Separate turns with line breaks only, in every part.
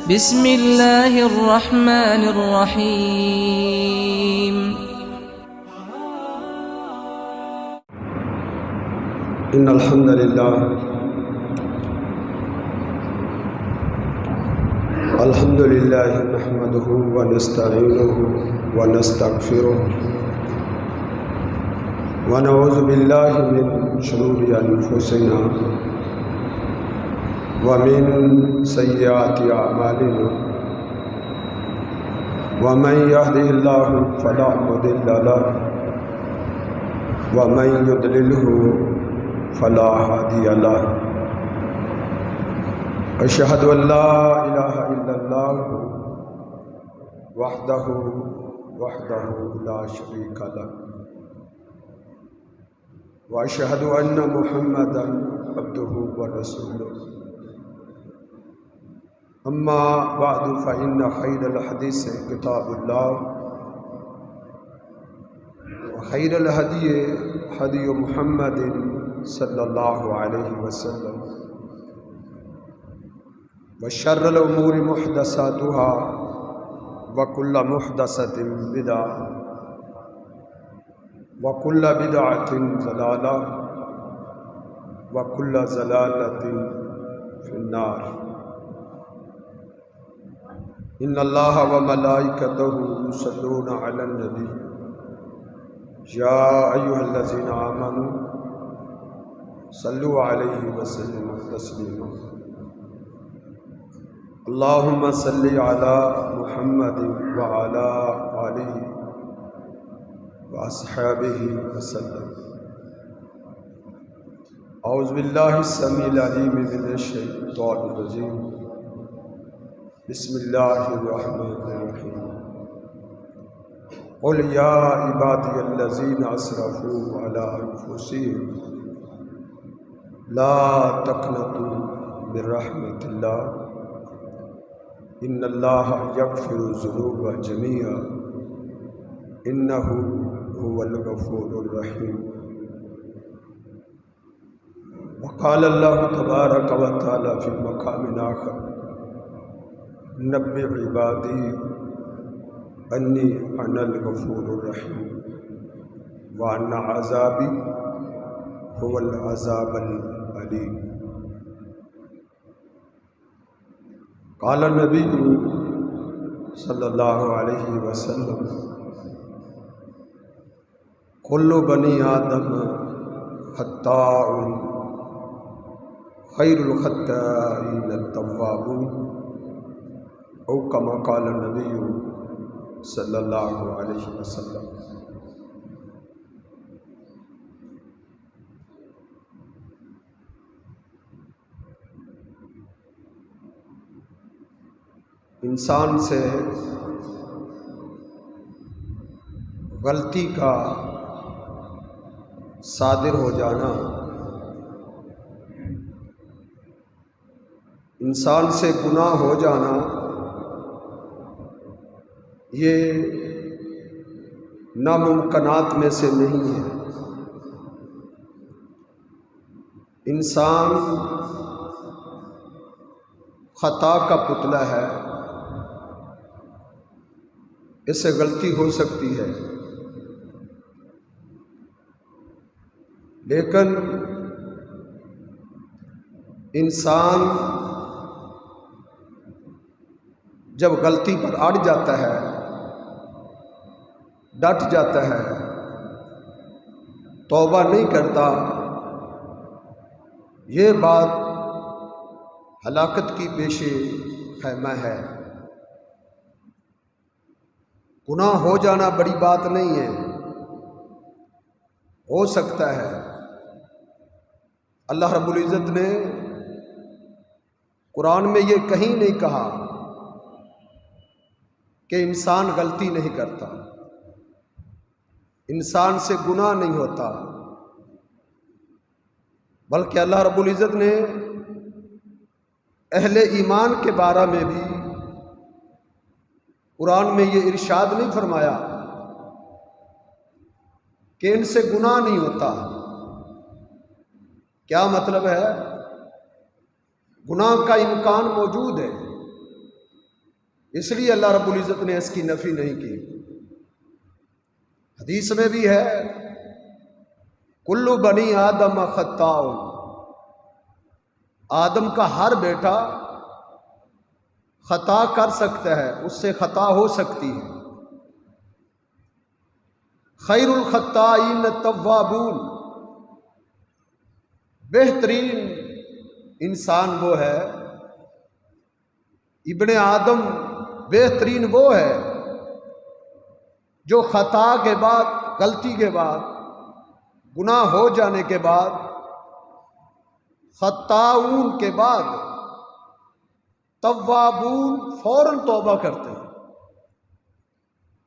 بسم اللہ الرحمن الرحیم۔
ان الحمد للہ نحمده ونستعینه ونستغفره ونعوذ باللہ من شرور انفسنا ومن سیئات اعمالنا ومن يهده الله فلا مضل له ومن يضلله فلا هادي له أشهد أن لا إله إلا الله وحده لا شريك له وأشهد أن محمدا عبده ورسوله أما بعد فإن خير الحديث كتاب الله وخير الهدي هدي محمد صلى الله عليه وسلم وشر الأمور محدثاتها وكل محدثة بدعة وكل بدعة ضلالة وكل ضلالة في النار۔ ان اللہ وملائکتہ یصلون علی النبی یا ایھا الذین آمنوا صلوا علیہ وسلموا تسلیما۔ اللہم صل علی محمد وعلی آلہ واصحابہ وسلم۔ اعوذ باللہ السمیع العلیم من الشیطان الرجیم، بسم اللہ الرحمن الرحیم۔ قل یا عبادی الذین اسرفوا علی انفسہم لا تقنطوا من رحمۃ اللہ ان اللہ یغفر الذنوب جميعا انہ هو الغفور الرحیم۔ وقال اللہ تبارک و تعالی فی مقام آخر نبئ عبادی انی انا الغفور الرحیم وان عذابی هو العذاب العلیم۔ قال النبی صلی اللہ علیہ وسلم کل بنی آدم خطاء خیر الخطائین التوابون، او کما قال النبی صلی اللہ علیہ وسلم۔ انسان سے غلطی کا صادر ہو جانا، انسان سے گناہ ہو جانا، یہ ناممکنات میں سے نہیں ہے۔ انسان خطا کا پتلا ہے، اس سے غلطی ہو سکتی ہے، لیکن انسان جب غلطی پر اڑ جاتا ہے، ڈٹ جاتا ہے، توبہ نہیں کرتا، یہ بات ہلاکت کی پیش خیمہ ہے۔ گناہ ہو جانا بڑی بات نہیں ہے، ہو سکتا ہے۔ اللہ رب العزت نے قرآن میں یہ کہیں نہیں کہا کہ انسان غلطی نہیں کرتا، انسان سے گناہ نہیں ہوتا، بلکہ اللہ رب العزت نے اہل ایمان کے بارے میں بھی قرآن میں یہ ارشاد نہیں فرمایا کہ ان سے گناہ نہیں ہوتا۔ کیا مطلب ہے؟ گناہ کا امکان موجود ہے، اس لیے اللہ رب العزت نے اس کی نفی نہیں کی۔ حدیث میں بھی ہے کل بنی آدم خطاء، آدم کا ہر بیٹا خطا کر سکتا ہے، اس سے خطا ہو سکتی ہے۔ خیر الخطائین التوابون، بہترین انسان وہ ہے، ابن آدم بہترین وہ ہے جو خطا کے بعد، غلطی کے بعد، گناہ ہو جانے کے بعد، خطاؤن کے بعد توابون فوراً توبہ کرتے ہیں۔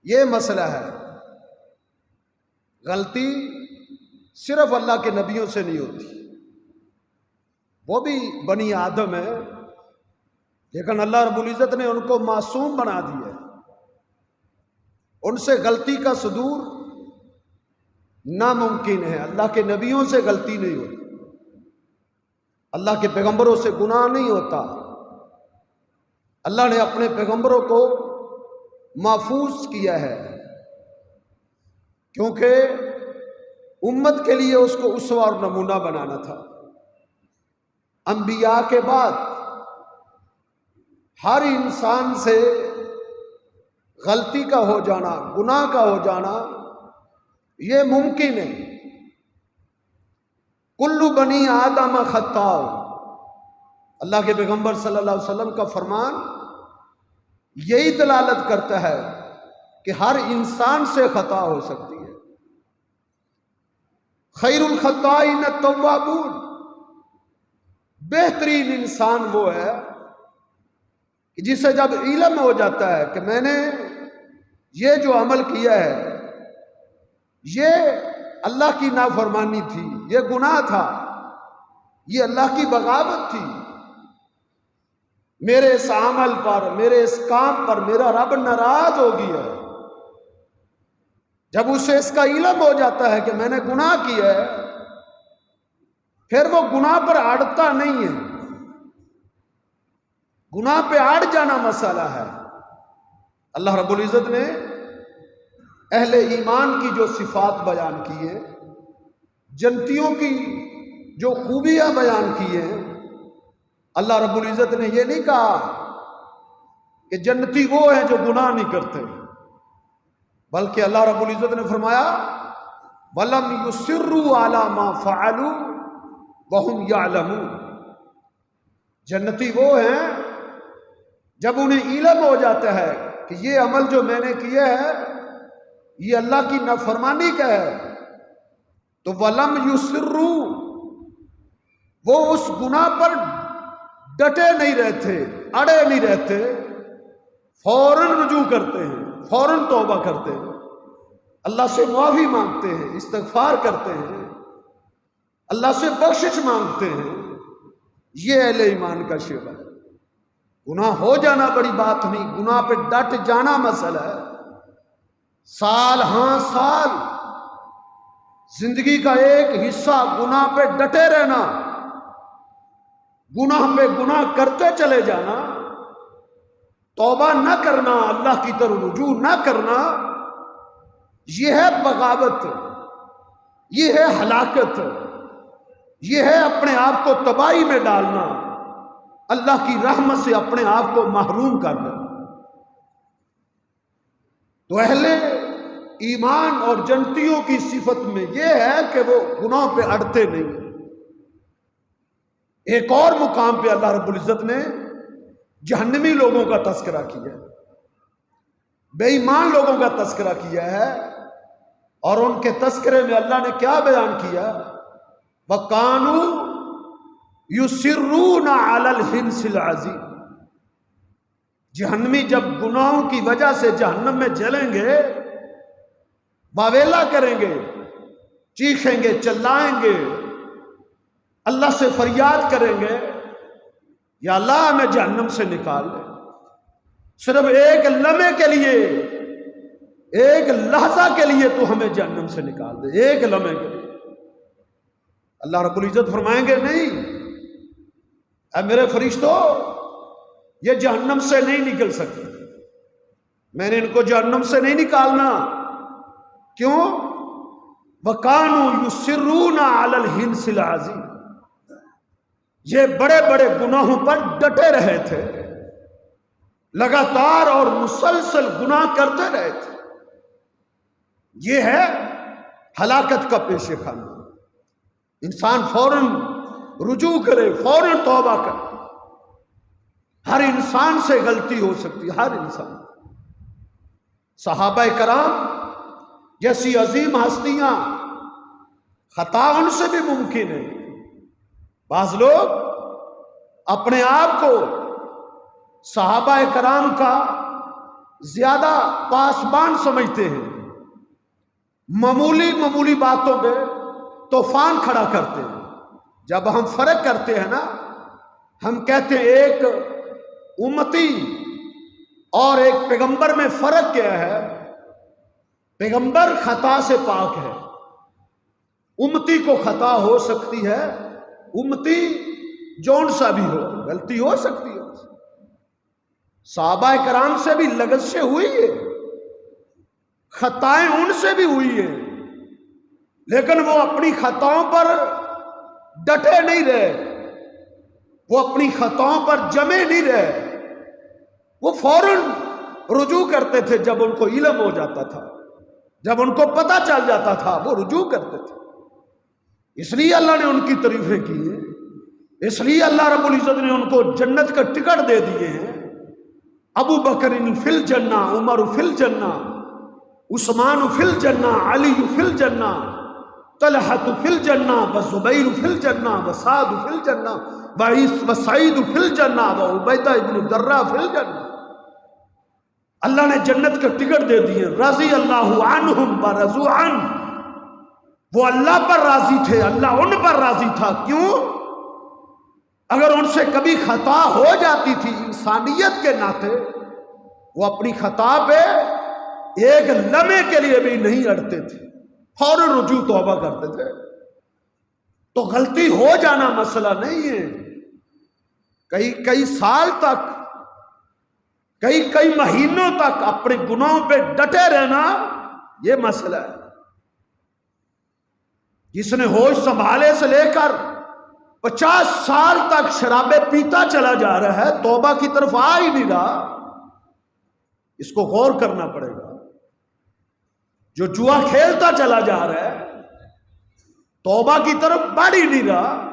یہ مسئلہ ہے، غلطی صرف اللہ کے نبیوں سے نہیں ہوتی، وہ بھی بنی آدم ہے، لیکن اللہ رب العزت نے ان کو معصوم بنا دیا ہے، ان سے غلطی کا صدور ناممکن ہے۔ اللہ کے نبیوں سے غلطی نہیں ہوتی، اللہ کے پیغمبروں سے گناہ نہیں ہوتا۔ اللہ نے اپنے پیغمبروں کو محفوظ کیا ہے، کیونکہ امت کے لیے اس کو اسوہ اور نمونہ بنانا تھا۔ انبیاء کے بعد ہر انسان سے غلطی کا ہو جانا، گناہ کا ہو جانا یہ ممکن ہے۔ کل بنی آدم خطاء، اللہ کے پیغمبر صلی اللہ علیہ وسلم کا فرمان یہی دلالت کرتا ہے کہ ہر انسان سے خطا ہو سکتی ہے۔ خیر الخطائین التوابون، بہترین انسان وہ ہے کہ جسے جب علم ہو جاتا ہے کہ میں نے یہ جو عمل کیا ہے یہ اللہ کی نافرمانی تھی، یہ گناہ تھا، یہ اللہ کی بغاوت تھی، میرے اس عمل پر، میرے اس کام پر میرا رب ناراض ہو گیا ہے۔ جب اسے اس کا علم ہو جاتا ہے کہ میں نے گناہ کیا ہے، پھر وہ گناہ پر اڑتا نہیں ہے۔ گناہ پہ اڑ جانا مسئلہ ہے۔ اللہ رب العزت نے اہل ایمان کی جو صفات بیان کی ہیں، جنتیوں کی جو خوبیاں بیان کی ہیں، اللہ رب العزت نے یہ نہیں کہا کہ جنتی وہ ہیں جو گناہ نہیں کرتے، بلکہ اللہ رب العزت نے فرمایا وَلَمْ يُصِرُّوا عَلَى مَا فَعَلُوا وَهُمْ يَعْلَمُونَ، جنتی وہ ہیں جب انہیں علم ہو جاتا ہے کہ یہ عمل جو میں نے کیا ہے یہ اللہ کی نافرمانی کا ہے، تو وَلَمْ يُصِرُّوا، وہ اس گناہ پر ڈٹے نہیں رہتے، اڑے نہیں رہتے، فوراً رجوع کرتے ہیں، فوراً توبہ کرتے ہیں، اللہ سے معافی مانگتے ہیں، استغفار کرتے ہیں، اللہ سے بخشش مانگتے ہیں۔ یہ اہل ایمان کا شعبہ ہے۔ گناہ ہو جانا بڑی بات نہیں، گناہ پہ ڈٹ جانا مسئلہ ہے۔ سال ہاں سال زندگی کا ایک حصہ گناہ پہ ڈٹے رہنا، گناہ پہ گناہ کرتے چلے جانا، توبہ نہ کرنا، اللہ کی طرف رجوع نہ کرنا، یہ ہے بغاوت، یہ ہے ہلاکت، یہ ہے اپنے آپ کو تباہی میں ڈالنا، اللہ کی رحمت سے اپنے آپ کو محروم کرنا۔ تو اہل ایمان اور جنتیوں کی صفت میں یہ ہے کہ وہ گناہ پہ اڑتے نہیں۔ ایک اور مقام پہ اللہ رب العزت نے جہنمی لوگوں کا تذکرہ کیا ہے، بے ایمان لوگوں کا تذکرہ کیا ہے، اور ان کے تذکرے میں اللہ نے کیا بیان کیا؟ وَقَانُوا يُصِرُّونَ عَلَى الْحِنْسِ الْعَظِيمِ، جہنمی جب گناہوں کی وجہ سے جہنم میں جلیں گے، واویلا کریں گے، چیخیں گے، چلائیں گے، اللہ سے فریاد کریں گے یا اللہ ہمیں جہنم سے نکال لے، صرف ایک لمحے کے لیے، ایک لحظہ کے لیے تو ہمیں جہنم سے نکال دے، ایک لمحے کے لیے۔ اللہ رب العزت فرمائیں گے نہیں، اے میرے فرشتوں، یہ جہنم سے نہیں نکل سکتے، میں نے ان کو جہنم سے نہیں نکالنا. کیوں؟ وَكَانُوا يُصِرُّونَ عَلَى الْحِنْثِ الْعَظِيمِ. یہ بڑے بڑے گناہوں پر ڈٹے رہے تھے، لگاتار اور مسلسل گناہ کرتے رہے تھے. یہ ہے ہلاکت کا پیش خانہ. انسان فوراً رجوع کرے، فوراً توبہ کرے. ہر انسان سے غلطی ہو سکتی ہے، ہر انسان. صحابہ کرام جیسی عظیم ہستیاں، خطا ان سے بھی ممکن ہے. بعض لوگ اپنے آپ کو صحابہ کرام کا زیادہ پاسبان سمجھتے ہیں، معمولی باتوں پہ طوفان کھڑا کرتے ہیں. جب ہم فرق کرتے ہیں نا، ہم کہتے ہیں ایک امتی اور ایک پیغمبر میں فرق کیا ہے؟ پیغمبر خطا سے پاک ہے، امتی کو خطا ہو سکتی ہے، امتی جون سا بھی ہو، غلطی ہو سکتی ہے. صحابہ کرام سے بھی لغزشیں ہوئی ہے، خطائیں ان سے بھی ہوئی ہیں، لیکن وہ اپنی خطاؤں پر ڈٹے نہیں رہے، وہ اپنی خطاؤں پر جمے نہیں رہے. وہ فوراً رجوع کرتے تھے جب ان کو علم ہو جاتا تھا، جب ان کو پتہ چل جاتا تھا وہ رجوع کرتے تھے. اس لیے اللہ نے ان کی تعریفیں کی ہیں، اس لیے اللہ رب العزت نے ان کو جنت کا ٹکٹ دے دیے ہیں. ابو بکر فی الجنہ، عمر فی الجنہ، عثمان فی الجنہ، علی فی الجنہ، طلحۃ فی الجنہ، وزبیر فی الجنہ، وسعد فی الجنہ، وسعید فی الجنہ، وعبیدہ ابن الجراح فی الجنہ. اللہ نے جنت کا ٹکٹ دے دیے. رضی اللہ عنہم ورضوا عنہ. وہ اللہ پر راضی تھے، اللہ ان پر راضی تھا. کیوں؟ اگر ان سے کبھی خطا ہو جاتی تھی انسانیت کے ناطے، وہ اپنی خطا پہ ایک لمحے کے لیے بھی نہیں اڑتے تھے، فوراً رجوع توبہ کرتے تھے. تو غلطی ہو جانا مسئلہ نہیں ہے. کئی سال تک، کئی مہینوں تک اپنے گناہوں پہ ڈٹے رہنا یہ مسئلہ ہے. جس نے ہوش سنبھالے سے لے کر 50 سال تک شرابیں پیتا چلا جا رہا ہے، توبہ کی طرف آ ہی نہیں رہا، اس کو غور کرنا پڑے گا. جو جوا کھیلتا چلا جا رہا ہے، توبہ کی طرف بڑھ ہی نہیں رہا.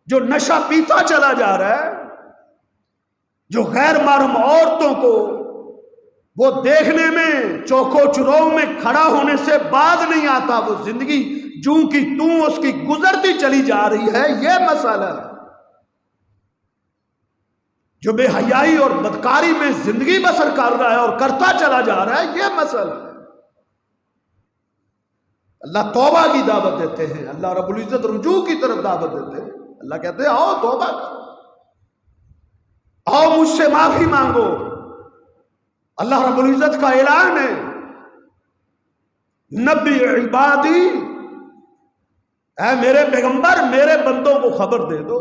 جو نشہ پیتا چلا جا رہا ہے، جو غیر محرم عورتوں کو وہ دیکھنے میں چوکو چرو میں کھڑا ہونے سے باز نہیں آتا، وہ زندگی جوں کی توں اس کی گزرتی چلی جا رہی ہے، یہ مسئلہ ہے. جو بے حیائی اور بدکاری میں زندگی بسر کر رہا ہے اور کرتا چلا جا رہا ہے، یہ مسئلہ ہے. اللہ توبہ کی دعوت دیتے ہیں، اللہ رب العزت رجوع کی طرف دعوت دیتے ہیں. اللہ کہتے ہیں آؤ توبہ کرو، آؤ مجھ سے معافی مانگو. اللہ رب العزت کا اعلان ہے، نبی عبادی، اے میرے پیغمبر میرے بندوں کو خبر دے دو.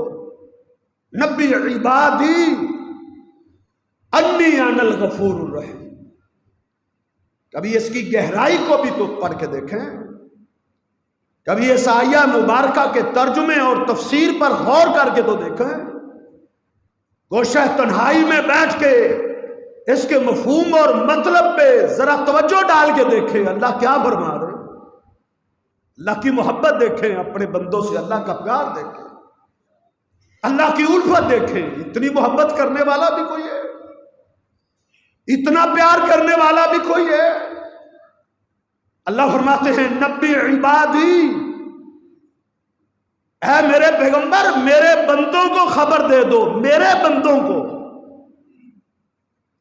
نبی عبادی انی انا الغفور الرحیم. کبھی اس کی گہرائی کو بھی تو پڑھ کے دیکھیں، کبھی اس آیہ مبارکہ کے ترجمے اور تفسیر پر غور کر کے تو دیکھیں. گوشہ تنہائی میں بیٹھ کے اس کے مفہوم اور مطلب پہ ذرا توجہ ڈال کے دیکھیں اللہ کیا فرما رہے. اللہ کی محبت دیکھیں اپنے بندوں سے، اللہ کا پیار دیکھیں، اللہ کی الفت دیکھیں. اتنی محبت کرنے والا بھی کوئی ہے، اتنا پیار کرنے والا بھی کوئی ہے. اللہ فرماتے ہیں نبی عبادی، اے میرے پیغمبر میرے بندوں کو خبر دے دو، میرے بندوں کو.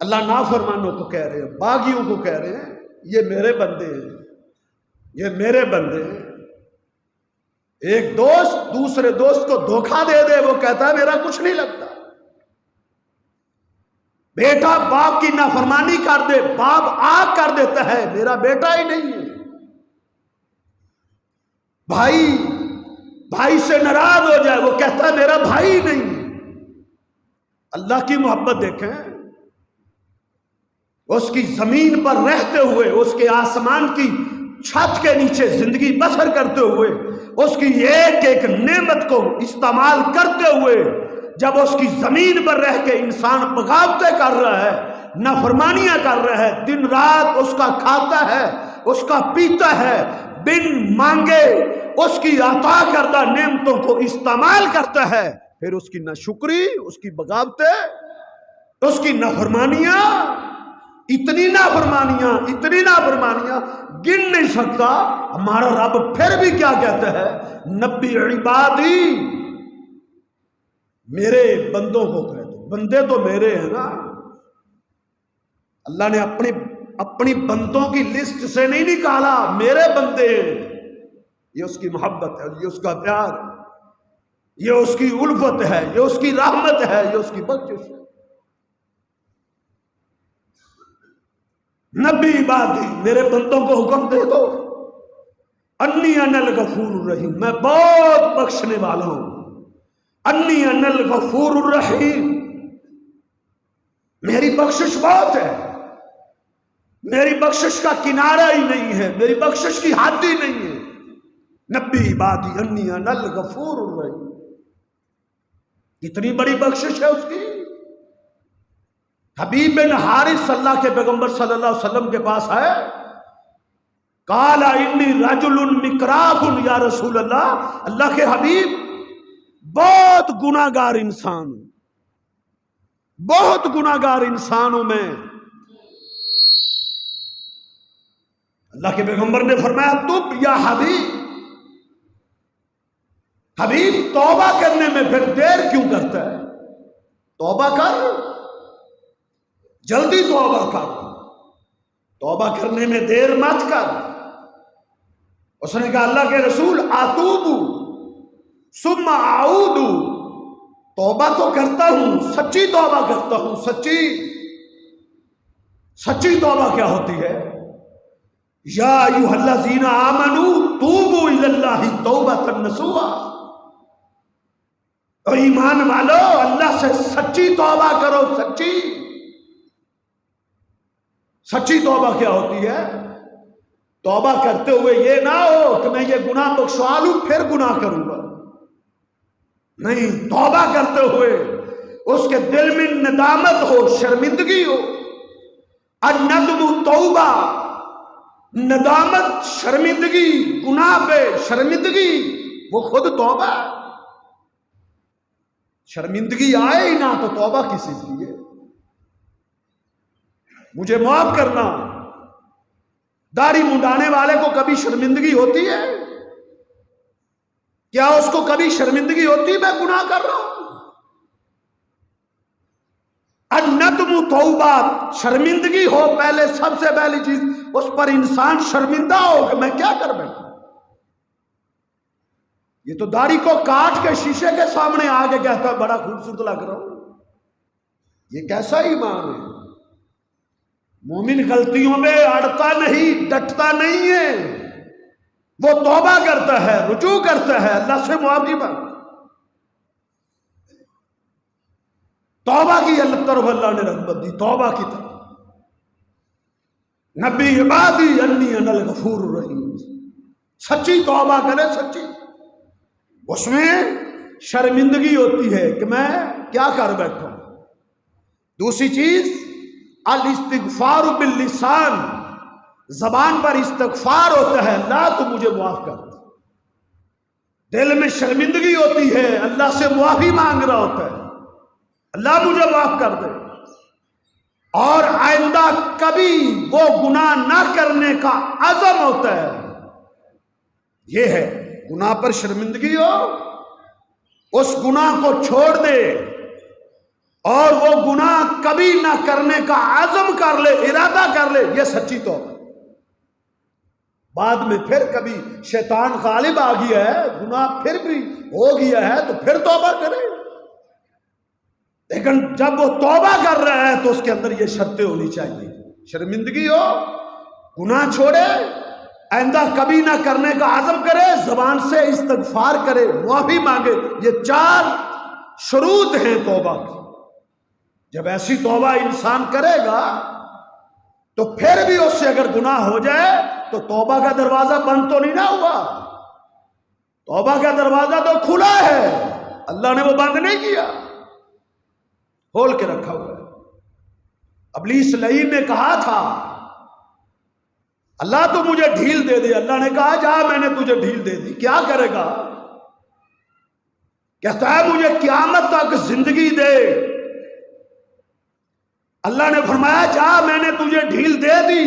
اللہ نافرمانوں کو کہہ رہے ہیں، باغیوں کو کہہ رہے ہیں یہ میرے بندے ہیں، یہ میرے بندے ہیں. ایک دوست دوسرے دوست کو دھوکہ دے دے، وہ کہتا ہے میرا کچھ نہیں لگتا. بیٹا باپ کی نافرمانی کر دے، باپ آگ کر دیتا ہے میرا بیٹا ہی نہیں ہے. بھائی سے ناراض ہو جائے، وہ کہتا ہے میرا بھائی نہیں. اللہ کی محبت دیکھیں، اس کی زمین پر رہتے ہوئے، اس کے آسمان کی چھت کے نیچے زندگی بسر کرتے ہوئے، اس کی ایک ایک نعمت کو استعمال کرتے ہوئے، جب اس کی زمین پر رہ کے انسان بغاوتیں کر رہا ہے، نافرمانیاں کر رہا ہے، دن رات اس کا کھاتا ہے، اس کا پیتا ہے، بن مانگے اس کی عطا کردہ نعمتوں کو استعمال کرتا ہے، پھر اس کی ناشکری، اس کی بغاوتیں، اس کی نافرمانیاں، اتنی نافرمانیاں گن نہیں سکتا۔ ہمارا رب پھر بھی کیا کہتا ہے؟ نبی عبادی، میرے بندوں کو کہہ دو، بندے تو میرے ہیں نا۔ اللہ نے اپنی بندوں کی لسٹ سے نہیں نکالا، میرے بندے ہیں۔ یہ اس کی محبت ہے، یہ اس کا پیار ہے، یہ اس کی الفت ہے، یہ اس کی رحمت ہے، یہ اس کی بخشش ہے۔ نبی عبادی، میرے بندوں کو حکم دے دو، انی انا الغفور الرحیم، میں بہت بخشنے والا ہوں، انی انا الغفور الرحیم، میری بخشش بہت ہے، میری بخشش کا کنارہ ہی نہیں ہے، میری بخشش کی حد ہی نہیں ہے۔ نبی عبادی انی انا الغفور الرحیم، کتنی بڑی بخشش ہے اس کی۔ حبیب بن حارث اللہ کے پیغمبر صلی اللہ علیہ وسلم کے پاس آئے، قال انی رجل مکراہ یا رسول اللہ، اللہ کے حبیب بہت گناہگار انسان ہوں، بہت گناہگار انسان ہوں میں۔ اللہ کے پیغمبر نے فرمایا تب یا حبیب، حبیب توبہ کرنے میں پھر دیر کیوں کرتا ہے؟ توبہ کر، جلدی توبہ کر، توبہ کرنے میں دیر مت کر۔ اس نے کہا اللہ کے رسول اتوب ثم اعود، توبہ تو کرتا ہوں، سچی توبہ کرتا ہوں، سچی توبہ کیا ہوتی ہے؟ یا ایھا الذین آمنوا توبوا الی اللہ توبۃ نصوحا، اور ایمان والو اللہ سے سچی توبہ کرو، سچی توبہ کیا ہوتی ہے؟ توبہ کرتے ہوئے یہ نہ ہو کہ میں یہ گناہ بخشوا لوں پھر گناہ کروں گا، نہیں، توبہ کرتے ہوئے اس کے دل میں ندامت ہو، شرمندگی ہو۔ الندم توبہ، ندامت، شرمندگی، گناہ پہ شرمندگی، وہ خود توبہ ہے۔ شرمندگی آئے ہی نہ تو توبہ کس چیز کی ہے؟ مجھے معاف کرنا، داڑھی منڈانے والے کو کبھی شرمندگی ہوتی ہے؟ کیا اس کو کبھی شرمندگی ہوتی ہے میں گناہ کر رہا ہوں؟ الندم توبہ، شرمندگی ہو، پہلے سب سے پہلی چیز اس پر انسان شرمندہ ہو کہ میں کیا کر بیٹھا، یہ تو داڑھی کو کاٹ کے شیشے کے سامنے آ کے کہتا ہے بڑا خوبصورت لگ رہا ہوں، یہ کیسا ایمان ہے؟ مومن غلطیوں میں اڑتا نہیں، ڈٹتا نہیں ہے، وہ توبہ کرتا ہے، رجوع کرتا ہے، اللہ سے معافی مانگتا ہے۔ توبہ کی اللہ طرف اللہ نے رغبت دی، توبہ کی طرف۔ نبی عبادی انی انا الغفور الرحیم، سچی توبہ کرے، سچی، اس میں شرمندگی ہوتی ہے کہ میں کیا کر بیٹھا ہوں۔ دوسری چیز الاستغفار باللسان، زبان پر استغفار ہوتا ہے، اللہ تو مجھے معاف کر دے، دل میں شرمندگی ہوتی ہے، اللہ سے معافی مانگ رہا ہوتا ہے، اللہ مجھے معاف کر دے، اور آئندہ کبھی وہ گناہ نہ کرنے کا عزم ہوتا ہے۔ یہ ہے گناہ پر شرمندگی ہو، اس گناہ کو چھوڑ دے اور وہ گناہ کبھی نہ کرنے کا عزم کر لے، ارادہ کر لے، یہ سچی توبہ۔ بعد میں پھر کبھی شیطان غالب آ گیا ہے، گناہ پھر بھی ہو گیا ہے تو پھر توبہ کرے، لیکن جب وہ توبہ کر رہا ہے تو اس کے اندر یہ شرطیں ہونی چاہیے، شرمندگی ہو، گناہ چھوڑے، آئندہ کبھی نہ کرنے کا عزم کرے، زبان سے استغفار کرے، معافی مانگے، یہ 4 شروط ہیں توبہ کی۔ جب ایسی توبہ انسان کرے گا تو پھر بھی اس سے اگر گناہ ہو جائے تو توبہ کا دروازہ بند تو نہیں نہ ہوا، توبہ کا دروازہ تو کھلا ہے، اللہ نے وہ بند نہیں کیا، کھول کے رکھا ہوا ہے۔ ابلیس لعین نے کہا تھا اللہ تو مجھے ڈھیل دے دے، اللہ نے کہا جا میں نے تجھے ڈھیل دے دی، کیا کرے گا؟ کہتا ہے مجھے قیامت تک زندگی دے، اللہ نے فرمایا جا میں نے تجھے ڈھیل دے دی،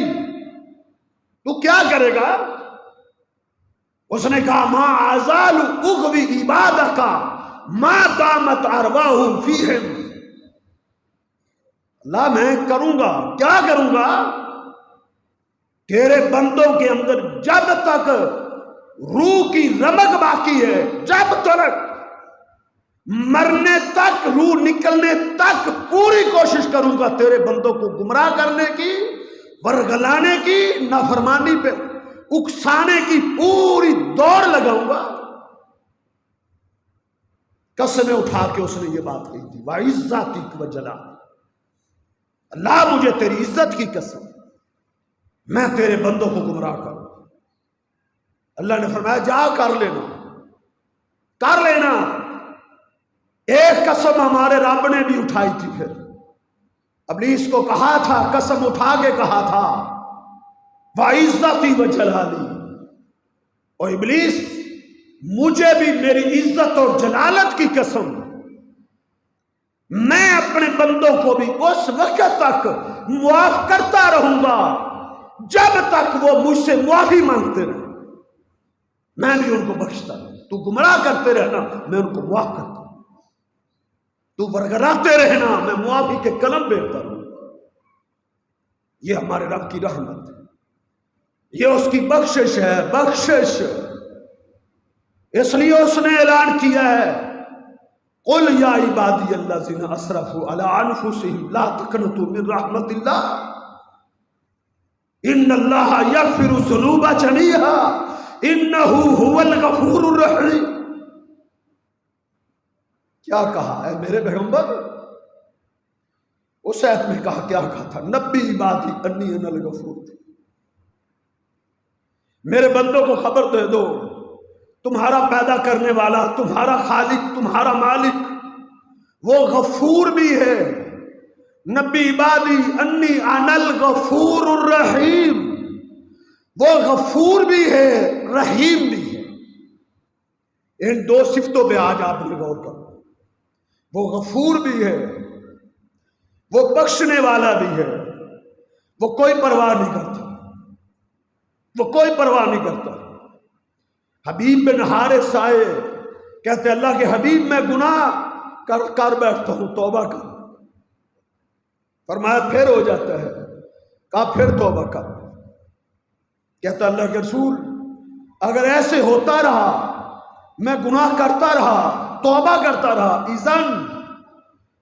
تو کیا کرے گا؟ اس نے کہا ما ازال اغوی عبادک ما دامت ارواحهم فیہم، اللہ میں کروں گا، کیا کروں گا؟ تیرے بندوں کے اندر جب تک روح کی رمق باقی ہے، جب تک مرنے تک، روح نکلنے تک پوری کوشش کروں گا تیرے بندوں کو گمراہ کرنے کی، ورگلانے کی، نافرمانی پہ اکسانے کی پوری دوڑ لگاؤں گا۔ قسمیں اٹھا کے اس نے یہ بات کہی تھی وَعِزَّتِكَ وَجَلَالِكَ، اللہ مجھے تیری عزت کی قسم میں تیرے بندوں کو گمراہ کروں۔ اللہ نے فرمایا جا کر لینا، کر لینا۔ ایک قسم ہمارے رب نے بھی اٹھائی تھی، پھر ابلیس کو کہا تھا، قسم اٹھا کے کہا تھا وَعِزَّتِي وَجَلَالِي، اور ابلیس مجھے بھی میری عزت اور جلالت کی قسم میں اپنے بندوں کو بھی اس وقت تک معاف کرتا رہوں گا جب تک وہ مجھ سے معافی مانگتے رہے، میں بھی ان کو بخشتا رہوں۔ تو گمراہ کرتے رہنا میں ان کو معاف کرتا ہوں، تو برگراتے رہنا میں معافی کے قلم بیچتا رہوں۔ یہ ہمارے رب کی رحمت ہے، یہ اس کی بخشش ہے، بخشش۔ اس لیے اس نے اعلان کیا ہے قل یا عبادی الذین اسرفوا علی انفسہم لا تقنطوا من رحمت اللہ ان اللہ یغفر الذنوب جمیعا انہ هو الغفور الرحیم۔ کیا کہا ہے میرے پیغمبر؟ اس آیت میں کہا، کیا کہا تھا؟ نبی عبادی انی انا الغفور، میرے بندوں کو خبر دے دو تمہارا پیدا کرنے والا، تمہارا خالق، تمہارا مالک وہ غفور بھی ہے۔ نبی عبادی انی انا الغفور الرحیم، وہ غفور بھی ہے، رحیم بھی ہے۔ ان دو صفتوں پہ آج آپ نے غور کرو، وہ غفور بھی ہے، وہ بخشنے والا بھی ہے، وہ کوئی پرواہ نہیں کرتا، وہ کوئی پرواہ نہیں کرتا۔ حبیب بن حارث آئے، کہتے اللہ کے حبیب میں گناہ کر بیٹھتا ہوں، توبہ کر۔ فرمایا پھر ہو جاتا ہے، کہا پھر توبہ کر۔ کہتا اللہ کے رسول اگر ایسے ہوتا رہا، میں گناہ کرتا رہا، توبہ کرتا رہا،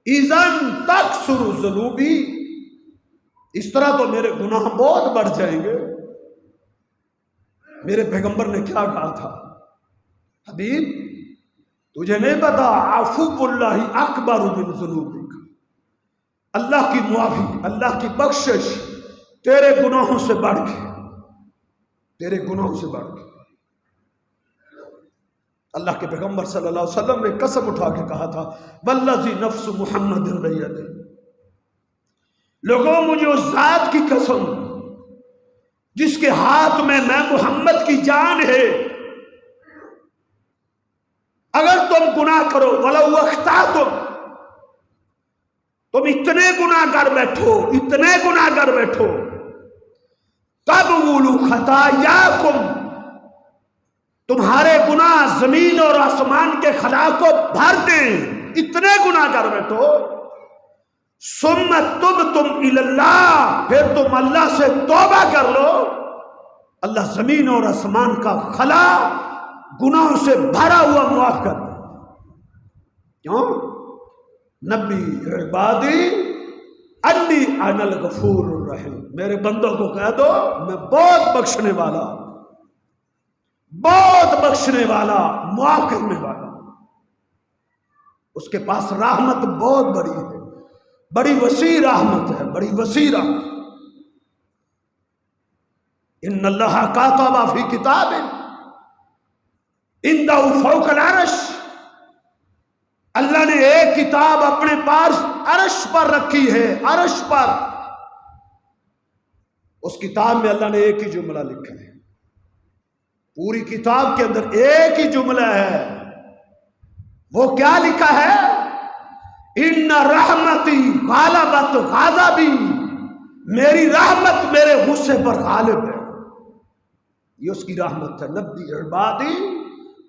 اذن تکثر ذنوبی، اس طرح تو میرے گناہ بہت بڑھ جائیں گے۔ میرے پیغمبر نے کیا کہا تھا؟ حبیب تجھے نہیں پتا عفو اللہ اکبر من ذنوبک، اللہ کی معافی، اللہ کی بخشش تیرے گناہوں سے بڑھ کے، تیرے گناہوں سے بڑھ کے۔ اللہ کے پیغمبر صلی اللہ علیہ وسلم نے قسم اٹھا کے کہا تھا والذی نفس محمد بیدہ، لوگوں مجھے اس ذات کی قسم جس کے ہاتھ میں محمد کی جان ہے، اگر تم گناہ کرو وَلَوْ اخْطَأْتُمْ، تم اتنے گناہ کر بیٹھو، اتنے گناہ کر بیٹھو، تَبْوُلُ خَطَايَاكُمْ، تمہارے گناہ زمین اور آسمان کے خلا کو بھر دیں، اتنے گناہ کر بیٹھو، ثُمَّ تُبْتُمْ إِلَى اللَّهِ، پھر تم اللہ سے توبہ کر لو، اللہ زمین اور آسمان کا خلا گناہوں سے بھرا ہوا معاف کر دے۔ کیوں؟ نبی عبادی انی انا الغفور الرحیم، میرے بندوں کو کہہ دو میں بہت بخشنے والا، بہت بخشنے والا، معاف کرنے والا۔ اس کے پاس رحمت بہت بڑی ہے، بڑی وسیع رحمت ہے، بڑی وسیع رحمت۔ ان اللہ کاتب فی کتاب عنده فوق العرش، اللہ نے ایک کتاب اپنے پاس عرش پر رکھی ہے، عرش پر۔ اس کتاب میں اللہ نے ایک ہی جملہ لکھا ہے، پوری کتاب کے اندر ایک ہی جملہ ہے۔ وہ کیا لکھا ہے؟ ان رحمتی غالبت غضبی، میری رحمت میرے غصے پر غالب ہے۔ یہ اس کی رحمت ہے۔ نبی عبادی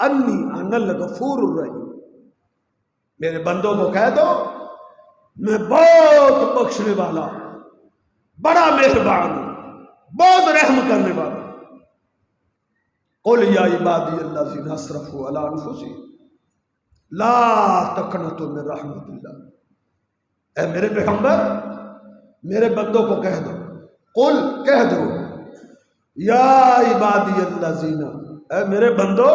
انی انا الغفور الرحیم، میرے بندوں کو کہہ دو میں بہت بخشنے والا، بڑا مہربان ہوں، بہت رحم کرنے والا۔ قل یا عبادی الذین اسرفوا علی انفسہم لا تقنطوا من رحمت اللہ، اے میرے پیغمبر میرے بندوں کو کہہ دو، قل کہہ دو، یا عبادی الذین، اے میرے بندو،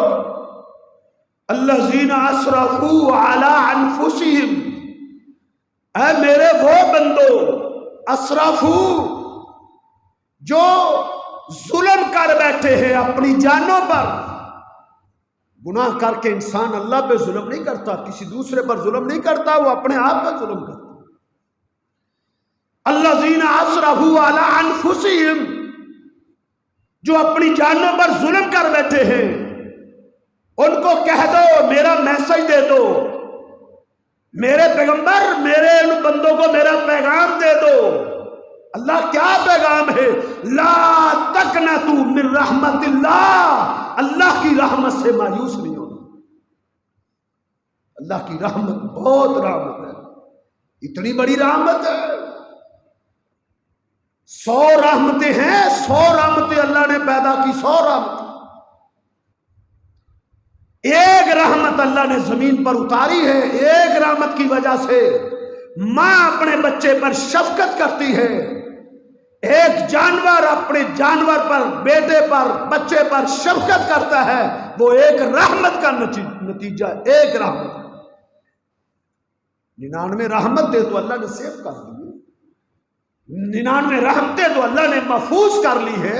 الذین اسرفوا علی انفسہم، اے میرے وہ بندو، اسرفوا جو ظلم کر بیٹھے ہیں اپنی جانوں پر۔ گناہ کر کے انسان اللہ پہ ظلم نہیں کرتا، کسی دوسرے پر ظلم نہیں کرتا، وہ اپنے آپ پر ظلم کرتا۔ الذین اسرفوا علی انفسہم، جو اپنی جانوں پر ظلم کر بیٹھے ہیں، ان کو کہہ دو، میرا میسج دے دو، میرے پیغمبر میرے ان بندوں کو میرا پیغام دے دو۔ اللہ کیا پیغام ہے؟ لا تقنطوا من رحمت اللہ، اللہ کی رحمت سے مایوس نہیں ہونا۔ اللہ کی رحمت بہت رحمت ہے، اتنی بڑی رحمت ہے، 100 رحمتیں ہیں، 100 رحمتیں اللہ نے پیدا کی، 100 رحمتیں۔ ایک رحمت اللہ نے زمین پر اتاری ہے، ایک رحمت کی وجہ سے ماں اپنے بچے پر شفقت کرتی ہے، ایک جانور اپنے جانور پر، بیٹے پر، بچے پر شفقت کرتا ہے، وہ ایک رحمت کا نتیجہ، ایک رحمت۔ 99 رحمت دے تو اللہ نے سیو کر دی، 99 رحمتیں تو اللہ نے محفوظ کر لی ہے۔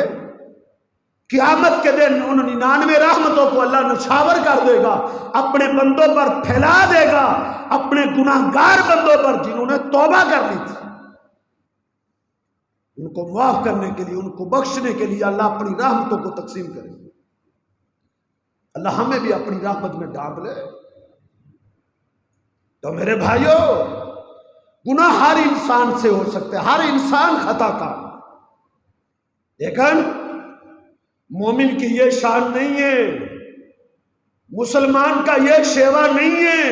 قیامت کے دن ان 99 رحمتوں کو اللہ نچھاور کر دے گا، اپنے بندوں پر پھیلا دے گا، اپنے گناہگار بندوں پر جنہوں نے توبہ کر لی تھی، ان کو معاف کرنے کے لیے، ان کو بخشنے کے لیے اللہ اپنی رحمتوں کو تقسیم کرے گا۔ اللہ ہمیں بھی اپنی رحمت میں ڈانپ لے۔ تو میرے بھائیوں، گناہ ہر انسان سے ہو سکتے ہیں، ہر انسان خطا کار، لیکن مومن کی یہ شان نہیں ہے، مسلمان کا یہ شیوا نہیں ہے،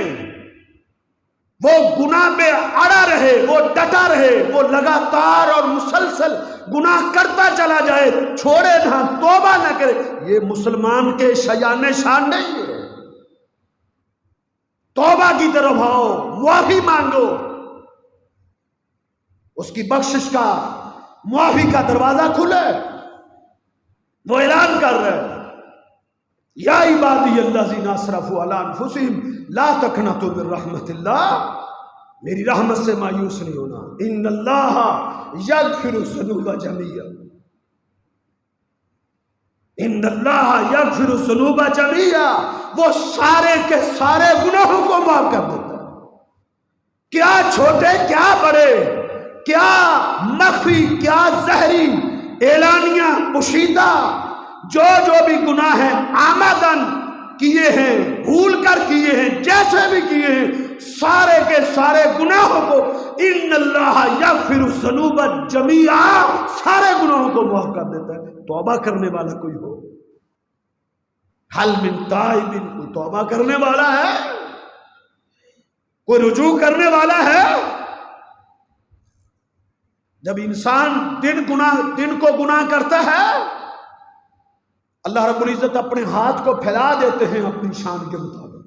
وہ گناہ پہ اڑا رہے، وہ ڈٹا رہے، وہ لگاتار اور مسلسل گناہ کرتا چلا جائے، چھوڑے نہ، توبہ نہ کرے، یہ مسلمان کے شایان شان نہیں ہے۔ توبہ کی طرف آؤ، معافی مانگو، اس کی بخشش کا، معافی کا دروازہ کھلے۔ وہ اعلان کر رہے، یا عبادی الذین اسرفوا علی انفسہم لا تقنطوا من رحمت اللہ، میری رحمت سے مایوس نہیں ہونا۔ ان اللہ یغفر الذنوب جميعا، ان اللہ یغفر الذنوب جميعا، وہ سارے کے سارے گناہوں کو معاف کر دیتا ہے، کیا چھوٹے کیا بڑے، کیا مخفی کیا ظاہری، اعلانیہ پوشیدہ، جو بھی گناہ ہیں آمدن کیے ہیں، بھول کر کیے ہیں، جیسے بھی کیے ہیں، سارے کے سارے گناہوں کو ان اللہ یغفر الذنوب جميعا، سارے گناہوں کو معاف کر دیتا ہے۔ توبہ کرنے والا کوئی ہو، حل من تائب، کوئی توبہ کرنے والا ہے، کوئی رجوع کرنے والا ہے؟ جب انسان دن کو گناہ کرتا ہے، اللہ رب العزت اپنے ہاتھ کو پھیلا دیتے ہیں اپنی شان کے مطابق۔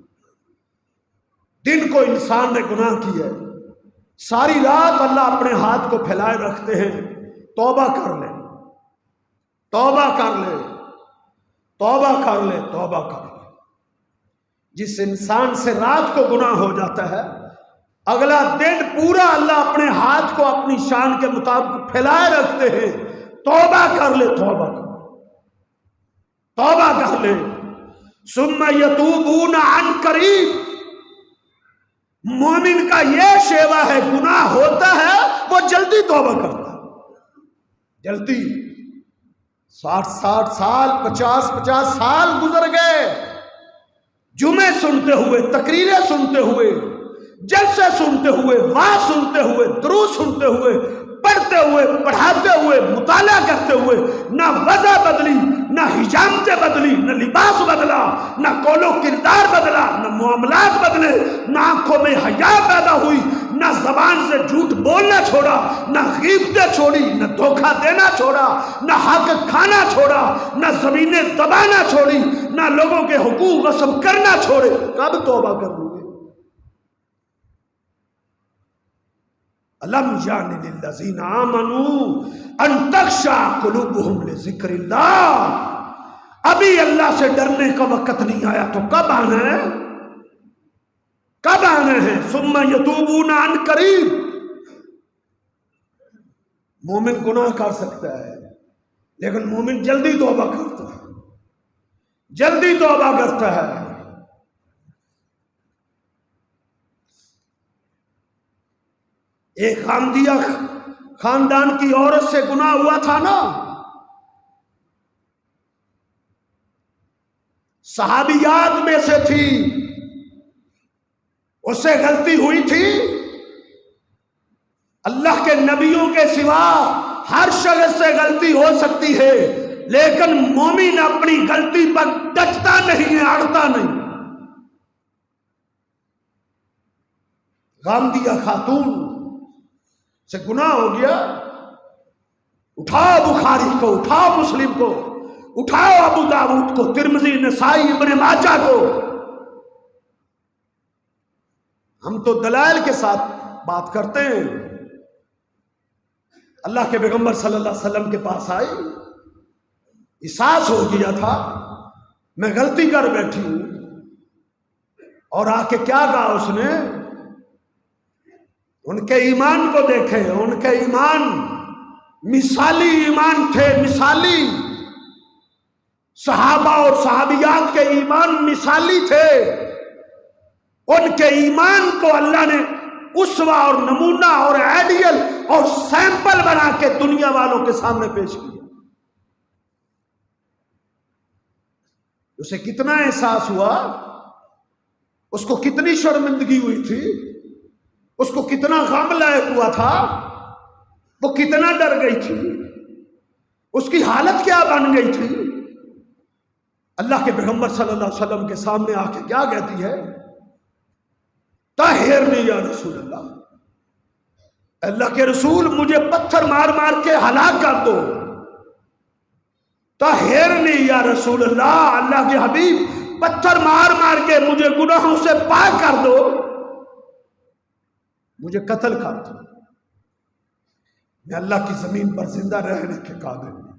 دن کو انسان نے گناہ کیا ہے، ساری رات اللہ اپنے ہاتھ کو پھیلائے رکھتے ہیں، توبہ کر لے، توبہ کر لے، توبہ کر لے، توبہ کر لے۔ جس انسان سے رات کو گناہ ہو جاتا ہے، اگلا دن پورا اللہ اپنے ہاتھ کو اپنی شان کے مطابق پھیلائے رکھتے ہیں، توبہ کر لے، توبہ کر لے۔ توبہ کر لے. ثم یتوبون عن قریب. مومن کا یہ شیوا ہے، گناہ ہوتا ہے وہ جلدی توبہ کرتا ہے، جلدی. 60 سال 50 سال گزر گئے، جمعے سنتے ہوئے، تقریریں سنتے ہوئے، جلسے سنتے ہوئے، وعظ سنتے ہوئے، دروس سنتے ہوئے، پڑھتے ہوئے، پڑھاتے ہوئے، مطالعہ کرتے ہوئے، نہ وضع بدلی، نہ حجامتیں بدلی، نہ لباس بدلا، نہ قول و کردار بدلا، نہ معاملات بدلے، نہ آنکھوں میں حیا پیدا ہوئی، نہ زبان سے جھوٹ بولنا چھوڑا، نہ غیبتیں چھوڑی، نہ دھوکہ دینا چھوڑا، نہ حق کھانا چھوڑا، نہ زمینیں دبانا چھوڑی، نہ لوگوں کے حقوق غصب کرنا چھوڑے. کب توبہ کر لوں گے؟ الم یعن للذین آمنوا ان تخشع قلوبہم لذکر اللہ. ابھی اللہ سے ڈرنے کا وقت نہیں آیا تو کب آنا ہے؟ کب آنا ہے؟ ثم یتوبون عن قریب. مومن گناہ کر سکتا ہے لیکن مومن جلدی توبہ کرتا ہے، جلدی توبہ کرتا ہے. ایک غامدیہ خاندان کی عورت سے گناہ ہوا تھا نا، صحابیات میں سے تھی، اس سے غلطی ہوئی تھی. اللہ کے نبیوں کے سوا ہر شخص سے غلطی ہو سکتی ہے، لیکن مومن اپنی غلطی پر ڈٹتا نہیں ہے، اڑتا نہیں. غامدیہ خاتون سے گناہ ہو گیا. اٹھاؤ بخاری کو، اٹھاؤ مسلم کو، اٹھاؤ ابو داؤد کو، ترمذی، نسائی، ابن ماجہ کو. ہم تو دلائل کے ساتھ بات کرتے ہیں. اللہ کے پیغمبر صلی اللہ علیہ وسلم کے پاس آئی، احساس ہو گیا تھا میں غلطی کر بیٹھی ہوں، اور آ کے کیا کہا اس نے؟ ان کے ایمان کو دیکھیں، ان کے ایمان مثالی ایمان تھے، مثالی. صحابہ اور صحابیات کے ایمان مثالی تھے. ان کے ایمان کو اللہ نے اسوہ اور نمونہ اور آئیڈیل اور سیمپل بنا کے دنیا والوں کے سامنے پیش کیا. اسے کتنا احساس ہوا، اس کو کتنی شرمندگی ہوئی تھی، اس کو کتنا غم لاحق ہوا تھا، وہ کتنا ڈر گئی تھی، اس کی حالت کیا بن گئی تھی. اللہ کے پیغمبر صلی اللہ علیہ وسلم کے سامنے آ کے کیا کہتی ہے؟ طہرنی یا رسول اللہ، اللہ کے رسول مجھے پتھر مار مار کے ہلاک کر دو. طہرنی یا رسول اللہ، اللہ کے حبیب پتھر مار مار کے مجھے گناہوں سے پاک کر دو، مجھے قتل کر دو، میں اللہ کی زمین پر زندہ رہنے کے قابل نہیں.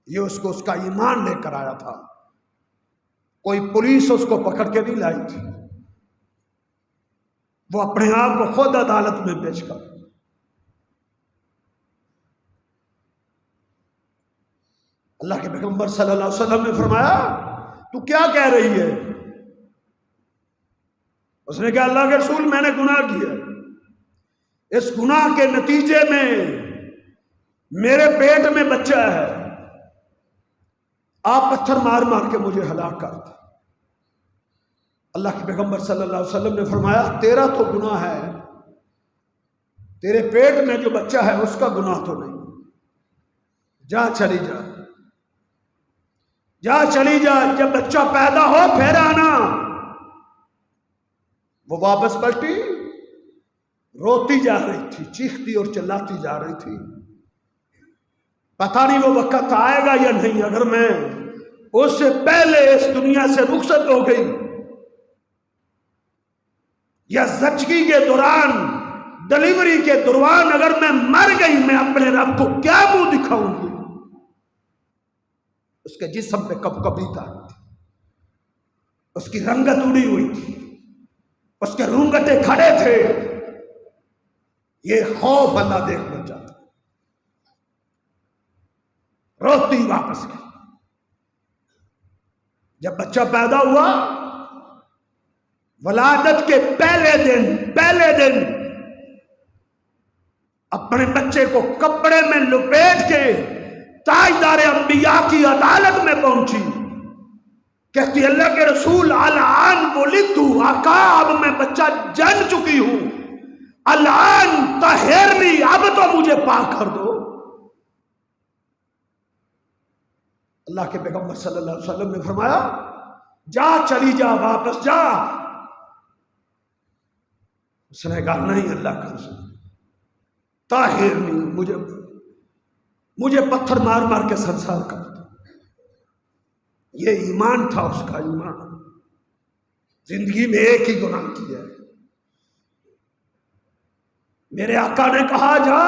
یہ اس کو اس کا ایمان لے کر آیا تھا. کوئی پولیس اس کو پکڑ کے نہیں لائی تھی، وہ اپنے آپ کو خود عدالت میں پیش کر. اللہ کے پیغمبر صلی اللہ علیہ وسلم نے فرمایا تو کیا کہہ رہی ہے؟ اس نے کہا اللہ کے رسول میں نے گناہ کیا، اس گناہ کے نتیجے میں میرے پیٹ میں بچہ ہے، آپ پتھر مار مار کے مجھے ہلاک کر دیں. اللہ کے پیغمبر صلی اللہ علیہ وسلم نے فرمایا تیرا تو گناہ ہے، تیرے پیٹ میں جو بچہ ہے اس کا گناہ تو نہیں، جا چلی جا، جا چلی جا، جب بچہ پیدا ہو پھر آنا. وہ واپس پلٹی، روتی جا رہی تھی، چیختی اور چلاتی جا رہی تھی. پتہ نہیں وہ وقت آئے گا یا نہیں، اگر میں اس سے پہلے اس دنیا سے رخصت ہو گئی یا زچگی کے دوران، ڈلیوری کے دوران اگر میں مر گئی، میں اپنے رب کو کیا منہ دکھاؤں گی. اس کے جسم پہ کب کبھی تھا، اس کی رنگت اڑی ہوئی تھی، اس کے رونگٹے کھڑے تھے. یہ خوف اللہ دیکھنا چاہتا. روتی واپس گئی. جب بچہ پیدا ہوا، ولادت کے پہلے دن اپنے بچے کو کپڑے میں لپیٹ کے تاجدار انبیاء کی عدالت میں پہنچی، کہتی اللہ کے رسول الان ولدت، آقا اب میں بچہ جن چکی ہوں، الان طہرنی، اب تو مجھے پاک کر دو۔ اللہ کے پیغمبر صلی اللہ علیہ وسلم نے فرمایا جا، چلی جا، واپس جا۔ اس نے کہا نہیں اللہ کا رسول، طاہرنی، مجھے پتھر مار مار کے سنسار کر دو۔ یہ ایمان تھا اس کا، ایمان۔ زندگی میں ایک ہی گناہ کیا ہے۔ میرے آقا نے کہا جا،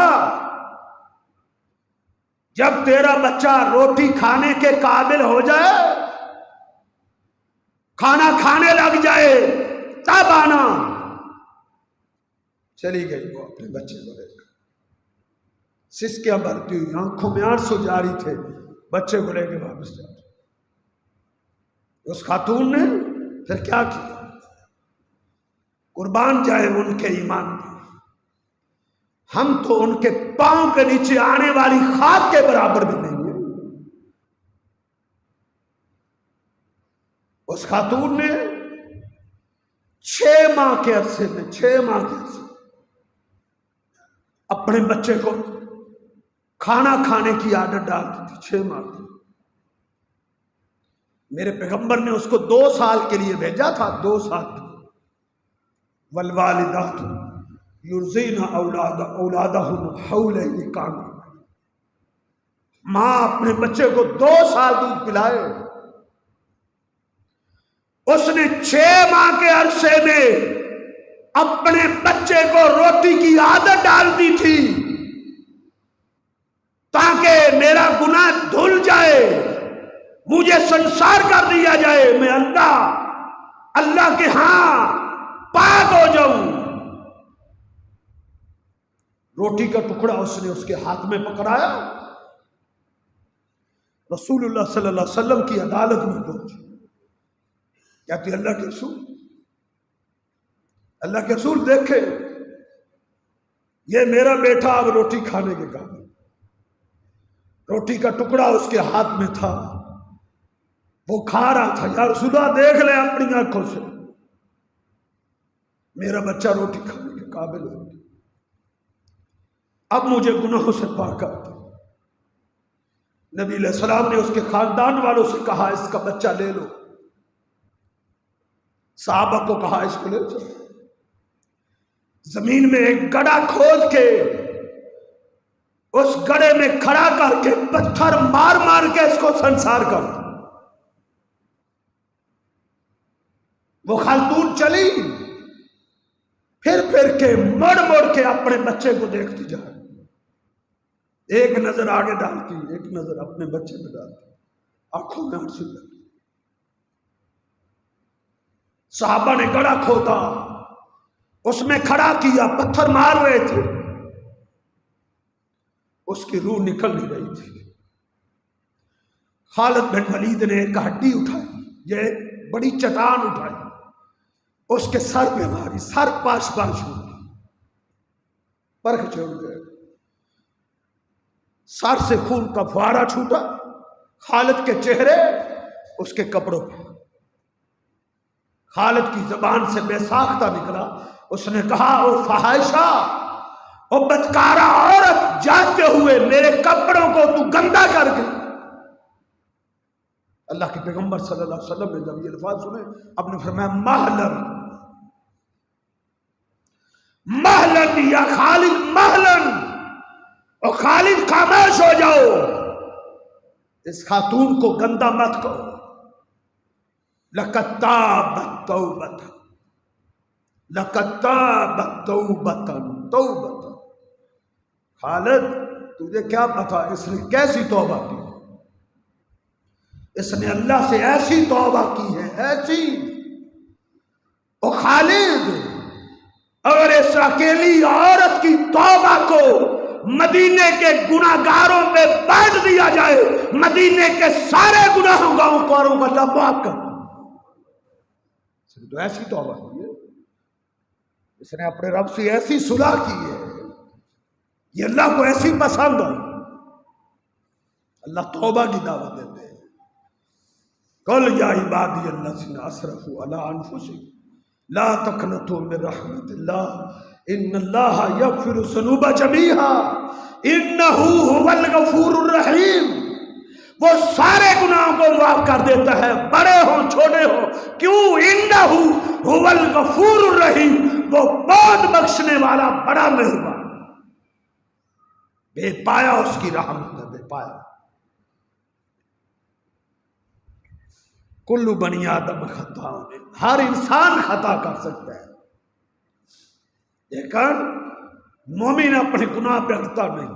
جب تیرا بچہ روٹی کھانے کے قابل ہو جائے، کھانا کھانے لگ جائے، تب آنا۔ چلی گئی وہ اپنے بچے کو لے کر، سسکیاں بھرتی ہوئی، آنکھوں میں آنسو جاری تھے، بچے کو لے کے واپس جا۔ اس خاتون نے پھر کیا کیا؟ قربان جائے ان کے ایمان پہ، ہم تو ان کے پاؤں کے نیچے آنے والی خاک کے برابر بھی نہیں ہیں۔ اس خاتون نے 6 ماہ کے عرصے میں اپنے بچے کو کھانا کھانے کی عادت ڈال دی تھی، 6 ماہ کی۔ میرے پیغمبر نے اس کو 2 سال کے لیے بھیجا تھا، 2 سال کے لیے۔ والوالدات یرضعن اولادہن حولین کاملین، ماں اپنے بچے کو 2 سال دودھ پلائے۔ اس نے 6 ماہ کے عرصے میں اپنے بچے کو روٹی کی عادت ڈال دی تھی تاکہ میرا گناہ دھل جائے، مجھے سنسار کر دیا جائے، میں اللہ کے ہاں پاک ہو جاؤں۔ روٹی کا ٹکڑا اس نے اس کے ہاتھ میں پکڑایا، رسول اللہ صلی اللہ علیہ وسلم کی عدالت میں پہنچی، کہتی اللہ کے رسول دیکھے یہ میرا بیٹا اب روٹی کھانے کے قابل۔ روٹی کا ٹکڑا اس کے ہاتھ میں تھا، وہ کھا رہا تھا۔ یا رسول اللہ دیکھ لیں اپنی آنکھوں سے، میرا بچہ روٹی کھانے کے قابل ہو گیا، اب مجھے گناہوں سے پاک کر دو۔ نبی علیہ السلام نے اس کے خاندان والوں سے کہا اس کا بچہ لے لو، صحابہ کو کہا اس کو لے چلو۔ زمین میں ایک گڑھا کھود کے اس گڑھے میں کھڑا کر کے پتھر مار مار کے اس کو سنسار کر دو۔ وہ خاتون چلی، پھر کے مڑ کے اپنے بچے کو دیکھتی جا رہی، ایک نظر آگے ڈالتی، ایک نظر اپنے بچے پہ ڈالتی، آنکھوں میں آنسو لگے۔ صحابہ نے گڑھا کھودا، اس میں کھڑا کیا، پتھر مار رہے تھے، اس کی روح نکل نہیں رہی تھی۔ خالد بن ولید نے ایک ہڈی اٹھائی، یہ ایک بڑی چٹان اٹھائی، اس کے سر پہ ماری، سر پاش ہو گئی، پرکھ چھوڑ گئے، سر سے خون کا فوارہ چھوٹا، خالد کے چہرے اس کے کپڑوں پہ۔ خالد کی زبان سے بے ساختہ نکلا، اس نے کہا او فحاشا، او بدکارہ عورت، جاتے ہوئے میرے کپڑوں کو تو گندا کر گئی۔ اللہ کے پیغمبر صلی اللہ علیہ وسلم نے جب یہ الفاظ سنے، آپ نے فرمایا مہلن یا خالد مہلن، اور خالد خاموش ہو جاؤ، اس خاتون کو گندا مت کرو۔ لقد تابت توبۃ، لقد تابت توبۃ توبۃ۔ خالد تجھے کیا پتا اس نے کیسی توبہ کی، اس نے اللہ سے ایسی توبہ کی ہے، ایسی۔ او خالد، اگر اس اکیلی عورت کی توبہ کو مدینے کے گناہگاروں پہ بانٹ دیا جائے، مدینے کے سارے گناہگاروں کو اللہ معاف کر دے۔ تو ایسی توبہ کی ہے، اس نے اپنے رب سے ایسی صلح کی ہے، یہ اللہ کو ایسی پسند ہے۔ اللہ توبہ کی دعوت دیتے ہیں، قل یا عبادی الذین اسرفوا علی انفسہم لا تقنطوا من رحمت اللہ ان اللہ یغفر الذنوب جمیعا انہ هو الغفور الرحیم۔ وہ سارے گناہوں کو معاف کر دیتا ہے، بڑے ہوں چھوٹے ہوں، کیوں؟ انہ هو الغفور الرحیم، وہ بہت بخشنے والا بڑا مہربان، بے پایا اس کی رحمت ہے، بے پایا۔ کل بنی آدم خطا، ہر انسان خطا کر سکتا ہے، لیکن مومن اپنے گناہ پہ اڑتا نہیں۔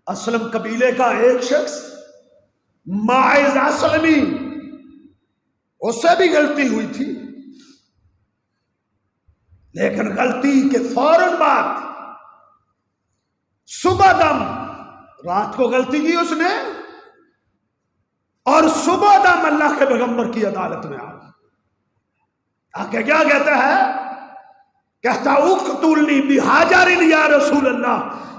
اسلم قبیلے کا ایک شخص ماعز اسلمی، اس سے بھی غلطی ہوئی تھی، لیکن غلطی کے فوراً بعد صبح دم، رات کو غلطی کی اس نے اور صبح دم اللہ کے پیغمبر کی عدالت میں آ گیا۔ آگے کیا کہتا ہے؟ کہتا اقتلنی بحجر یا رسول اللہ،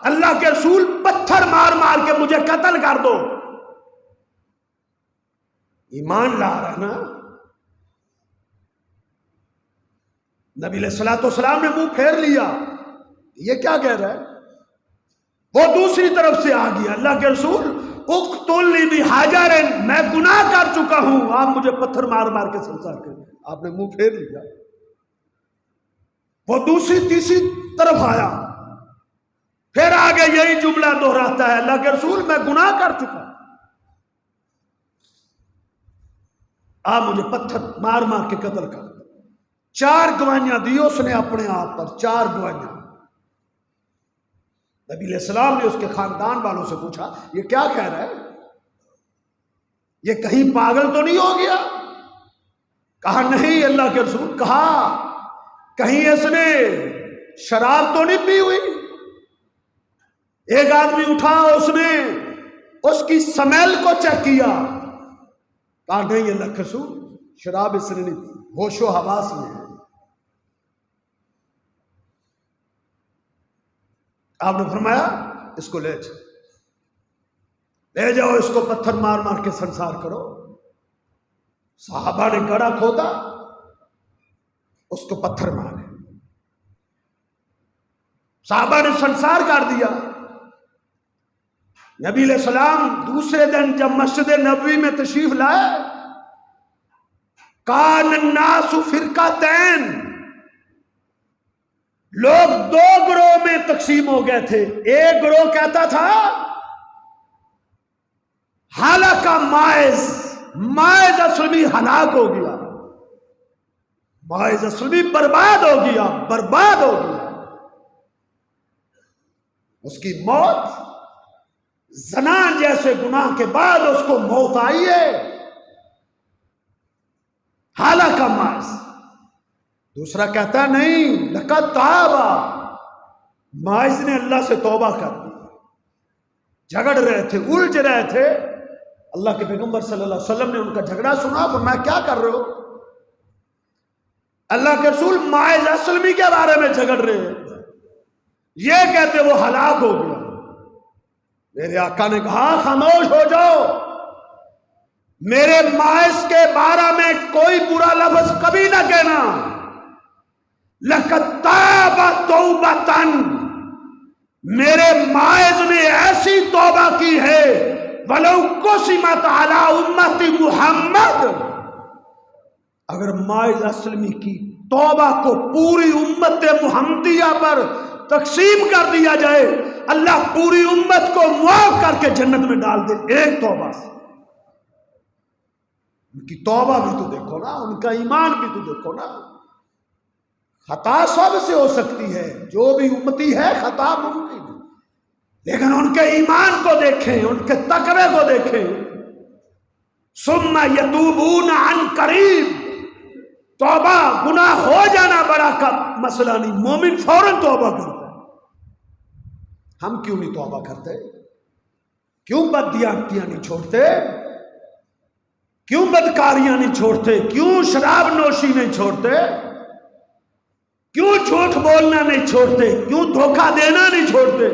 اللہ کے رسول پتھر مار مار کے مجھے قتل کر دو۔ ایمان لا رہا نا؟ نبی علیہ الصلوۃ والسلام نے منہ پھیر لیا، یہ کیا کہہ رہا ہے؟ وہ دوسری طرف سے آ گیا، اللہ کے رسول اقتلنی بحجر، میں گناہ کر چکا ہوں، آپ مجھے پتھر مار مار کے سنسار کریں۔ آپ نے منہ پھیر لیا۔ وہ دوسری تیسری طرف آیا، پھر آگے یہی جملہ دہراتا ہے، اللہ کے رسول میں گناہ کر چکا، آپ مجھے پتھر مار مار کے قتل کر دو۔ 4 گواہیاں دی اس نے اپنے آپ پر، 4 گواہیاں۔ نبی علیہ السلام نے اس کے خاندان والوں سے پوچھا یہ کیا کہہ رہا ہے؟ یہ کہیں پاگل تو نہیں ہو گیا؟ کہا نہیں اللہ کے رسول، کہا کہیں اس نے شراب تو نہیں پی ہوئی؟ ایک آدمی اٹھا، اس نے اس کی سمیل کو چیک کیا، کہا نہیں اللہ کے رسول، شراب اس نے نہیں پی، ہوش و حواس میں ہے۔ آپ نے فرمایا اس کو لے جاؤ، اس کو پتھر مار مار کے سنسار کرو۔ صحابہ نے گڑھا کھودا، اس کو پتھر مارے، صحابہ نے سنسار کر دیا۔ نبی علیہ السلام دوسرے دن جب مسجد نبوی میں تشریف لائے، کان الناس فرقتین، لوگ 2 گروہ میں تقسیم ہو گئے تھے۔ ایک گروہ کہتا تھا ہلاک ماعز اسلمی ہلاک ہو گیا، ماعز اسلمی برباد ہو گیا، برباد ہو گیا، اس کی موت زنا جیسے گناہ کے بعد اس کو موت آئی ہے، ہلاک ماعز۔ دوسرا کہتا نہیں، لقد تاب، ماعز نے اللہ سے توبہ کر دی، جھگڑ رہے تھے، الجھ رہے تھے، اللہ کے پیغمبر صلی اللہ علیہ وسلم نے ان کا جھگڑا سنا، فرمایا کیا کر رہے ہو؟ اللہ کے رسول ماعز اسلمی کے بارے میں جھگڑ رہے ہیں، یہ کہتے وہ ہلاک ہو گیا۔ میرے آقا نے کہا خاموش ہو جاؤ، میرے ماعز کے بارے میں کوئی برا لفظ کبھی نہ کہنا۔ لقد تاب توبۃ، میرے ماعز نے ایسی توبہ کی ہے، ولو قسمت علی امت محمد، اگر ماعز اسلمی کی توبہ کو پوری امت محمدیہ پر تقسیم کر دیا جائے، اللہ پوری امت کو معاف کر کے جنت میں ڈال دے ایک توبہ سے۔ ان کی توبہ بھی تو دیکھو نا، ان کا ایمان بھی تو دیکھو نا۔ خطا سب سے ہو سکتی ہے، جو بھی امتی ہے خطا ممکن ہے، لیکن ان کے ایمان کو دیکھیں، ان کے تقوی کو دیکھیں۔ ثم یتوبون عن قریب، توبہ گناہ ہو جانا بڑا مسئلہ نہیں، مومن فوراً توبہ کرتا ہے۔ ہم کیوں نہیں توبہ کرتے؟ کیوں بددیانتیاں نہیں چھوڑتے؟ کیوں بدکاریاں نہیں چھوڑتے؟ کیوں شراب نوشی نہیں چھوڑتے؟ کیوں جھوٹ بولنا نہیں چھوڑتے؟ کیوں دھوکہ دینا نہیں چھوڑتے؟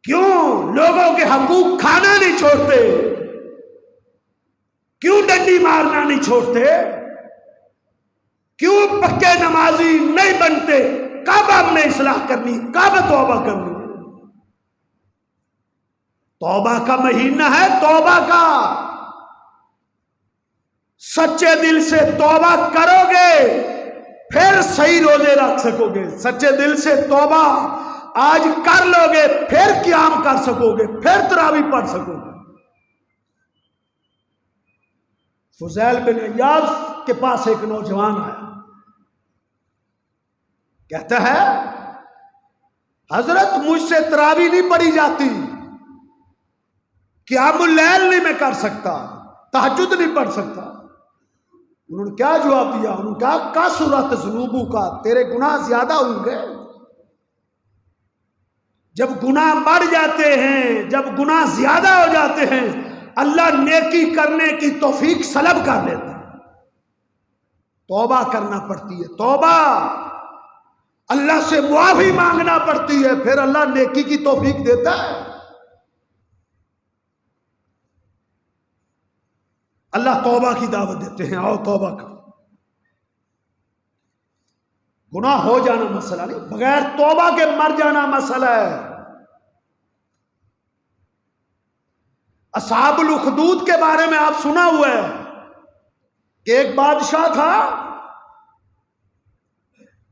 کیوں لوگوں کے حقوق کھانا نہیں چھوڑتے؟ کیوں ڈنڈی مارنا نہیں چھوڑتے؟ کیوں پکے نمازی نہیں بنتے؟ کب ہم نے اصلاح کرنی؟ کب توبہ کرنی؟ توبہ کا مہینہ ہے، توبہ کا۔ سچے دل سے توبہ کرو گے پھر صحیح روزے رکھ سکو گے۔ سچے دل سے توبہ آج کر لو گے پھر قیام کر سکو گے، پھر تراویح پڑھ سکو گے۔ فضیل بن عیاض کے پاس ایک نوجوان آیا، کہتا ہے حضرت مجھ سے تراویح نہیں پڑھی جاتی، قیام اللیل نہیں میں کر سکتا، تہجد نہیں پڑھ سکتا۔ انہوں نے کیا جواب دیا؟ انہوں نے کہا کثرت ذنوبوں کا، تیرے گناہ زیادہ ہوں گے۔ جب گناہ بڑھ جاتے ہیں، جب گناہ زیادہ ہو جاتے ہیں، اللہ نیکی کرنے کی توفیق سلب کر لیتا ہے۔ توبہ کرنا پڑتی ہے، توبہ، اللہ سے معافی مانگنا پڑتی ہے، پھر اللہ نیکی کی توفیق دیتا ہے۔ اللہ توبہ کی دعوت دیتے ہیں، آؤ توبہ کرو۔ گناہ ہو جانا مسئلہ نہیں، بغیر توبہ کے مر جانا مسئلہ ہے۔ اصحاب الاخدود کے بارے میں آپ سنا ہوا ہے کہ ایک بادشاہ تھا،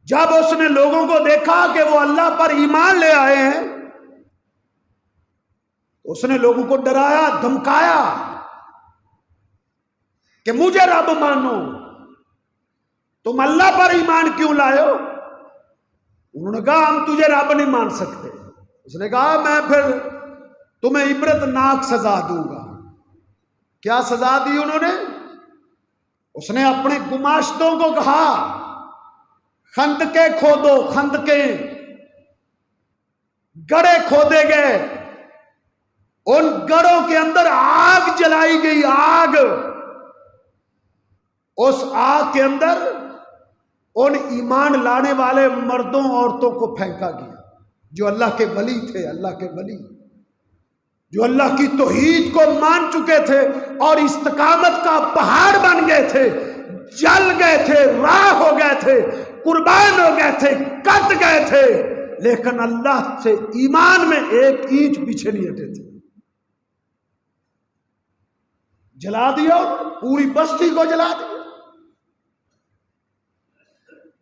جب اس نے لوگوں کو دیکھا کہ وہ اللہ پر ایمان لے آئے ہیں، اس نے لوگوں کو ڈرایا، دھمکایا کہ مجھے رب مانو، تم اللہ پر ایمان کیوں لائے ہو؟ انہوں نے کہا ہم تجھے رب نہیں مان سکتے۔ اس نے کہا میں پھر تمہیں عبرت ناک سزا دوں گا۔ کیا سزا دی انہوں نے؟ اس نے اپنے گماشتوں کو کہا خندقیں کھودو، خندقیں، گڑھے کھودے گئے، ان گڑھوں کے اندر آگ جلائی گئی، آگ، اس آگ کے اندر ان ایمان لانے والے مردوں عورتوں کو پھینکا گیا جو اللہ کے ولی تھے، اللہ کے ولی جو اللہ کی توحید کو مان چکے تھے اور استقامت کا پہاڑ بن گئے تھے، جل گئے تھے، راہ ہو گئے تھے، قربان ہو گئے تھے، کٹ گئے تھے، لیکن اللہ سے ایمان میں ایک اینچ پیچھے نہیں ہٹے تھے۔ جلا دیا، پوری بستی کو جلا دیا،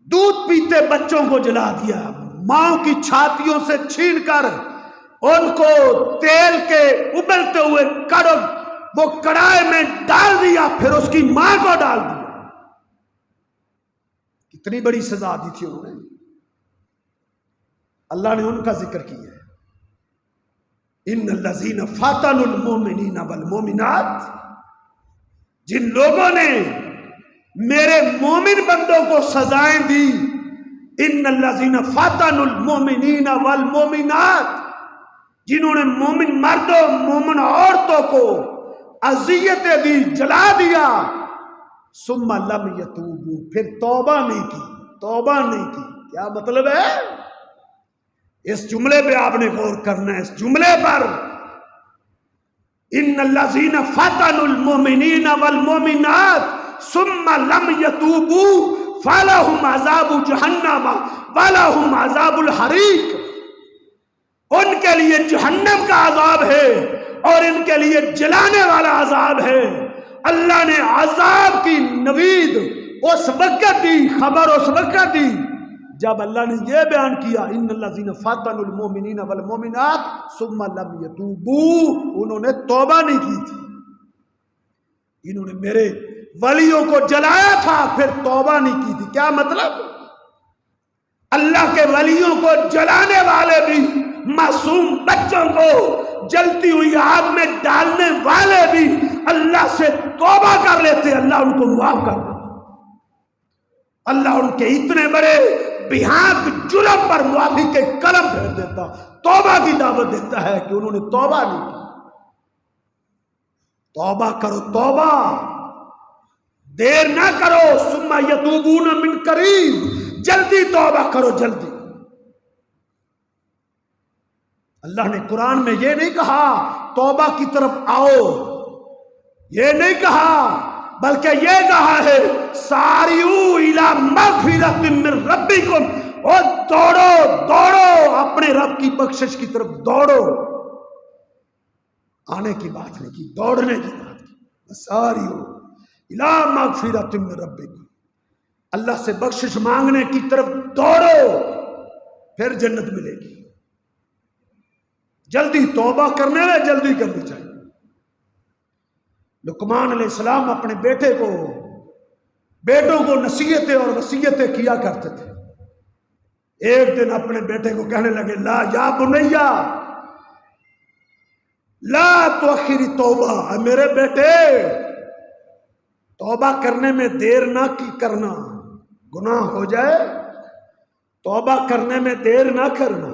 دودھ پیتے بچوں کو جلا دیا، ماں کی چھاتیوں سے چھین کر ان کو تیل کے ابلتے ہوئے وہ کڑھائی میں ڈال دیا، پھر اس کی ماں کو ڈال دیا۔ کتنی بڑی سزا دی تھی انہوں نے۔ اللہ نے ان کا ذکر کیا ہے، ان الذین فتنوا المؤمنین والمؤمنات، جن لوگوں نے میرے مومن بندوں کو سزائیں دی، ان الذین فتنوا المؤمنین والمؤمنات، جنہوں نے مومن مردوں مومن عورتوں کو اذیتیں دی، جلا دیا، ثم لم یتوبوا، پھر توبہ نہیں کی، توبہ نہیں کی۔ کیا مطلب ہے؟ اس جملے پہ آپ نے غور کرنا ہے، اس جملے پر، ان الذین فتنوا المؤمنین والمؤمنات ثم لم یتوبوا فلہم عذاب جہنم ولہم عذاب الحریق، ان کے لیے جہنم کا عذاب ہے اور ان کے لیے جلانے والا عذاب ہے۔ اللہ نے عذاب کی نوید اس وقت دی، خبر اس وقت دی جب اللہ نے یہ بیان کیا، ان الذین فتنوا المؤمنین والمؤمنات ثم لم یتوبوا، انہوں نے توبہ نہیں کی تھی، انہوں نے میرے ولیوں کو جلایا تھا پھر توبہ نہیں کی تھی۔ کیا مطلب؟ اللہ کے ولیوں کو جلانے والے بھی، معصوم بچوں کو جلتی ہوئی آگ میں ڈالنے والے بھی اللہ سے توبہ کر لیتے، اللہ ان کو معاف کر دیتا، اللہ ان کے اتنے بڑے بھیانک جرم پر معافی کے قلم پھیر دیتا، توبہ کی دعوت دیتا ہے کہ انہوں نے توبہ نہیں کی۔ توبہ کرو، توبہ دیر نہ کرو، ثم یتوبون من قریب، جلدی توبہ کرو، جلدی۔ اللہ نے قرآن میں یہ نہیں کہا توبہ کی طرف آؤ، یہ نہیں کہا، بلکہ یہ کہا ہے ساریو الی مغفرۃ من ربکم، اور دوڑو دوڑو اپنے رب کی بخشش کی طرف دوڑو۔ آنے کی بات نہیں کی، دوڑنے کی بات کی۔ ساریو الی مغفرۃ من ربکم، اللہ سے بخشش مانگنے کی طرف دوڑو، پھر جنت ملے گی۔ جلدی توبہ کرنے میں جلدی کرنی چاہیے۔ لقمان علیہ السلام اپنے بیٹوں کو نصیحتیں اور وصیتیں کیا کرتے تھے۔ ایک دن اپنے بیٹے کو کہنے لگے لا یا بنیا لا تؤخر توبہ، اے میرے بیٹے توبہ کرنے میں دیر نہ کرنا، گناہ ہو جائے توبہ کرنے میں دیر نہ کرنا۔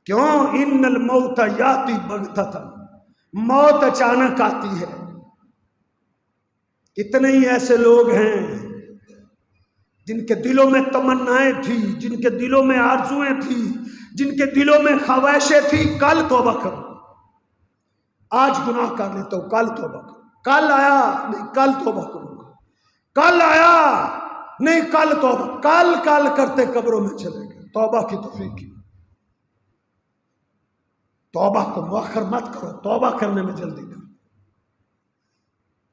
کیوں؟ ان الموت یاتی بغتۃ، موت اچانک آتی ہے۔ کتنے ہی ایسے لوگ ہیں جن کے دلوں میں تمنائیں تھی، جن کے دلوں میں آرزویں تھی، جن کے دلوں میں خواہشیں تھی، کل توبہ کرو، آج گناہ کر لیتا ہوں، کل توبہ کرو، کل آیا نہیں کل توبہ کروں گا، کل آیا نہیں کل توبہ، کل کل کرتے قبروں میں چلے گئے۔ توبہ کی توفیق کی، توبہ کو مؤخر مت کرو، توبہ کرنے میں جلدی کرو۔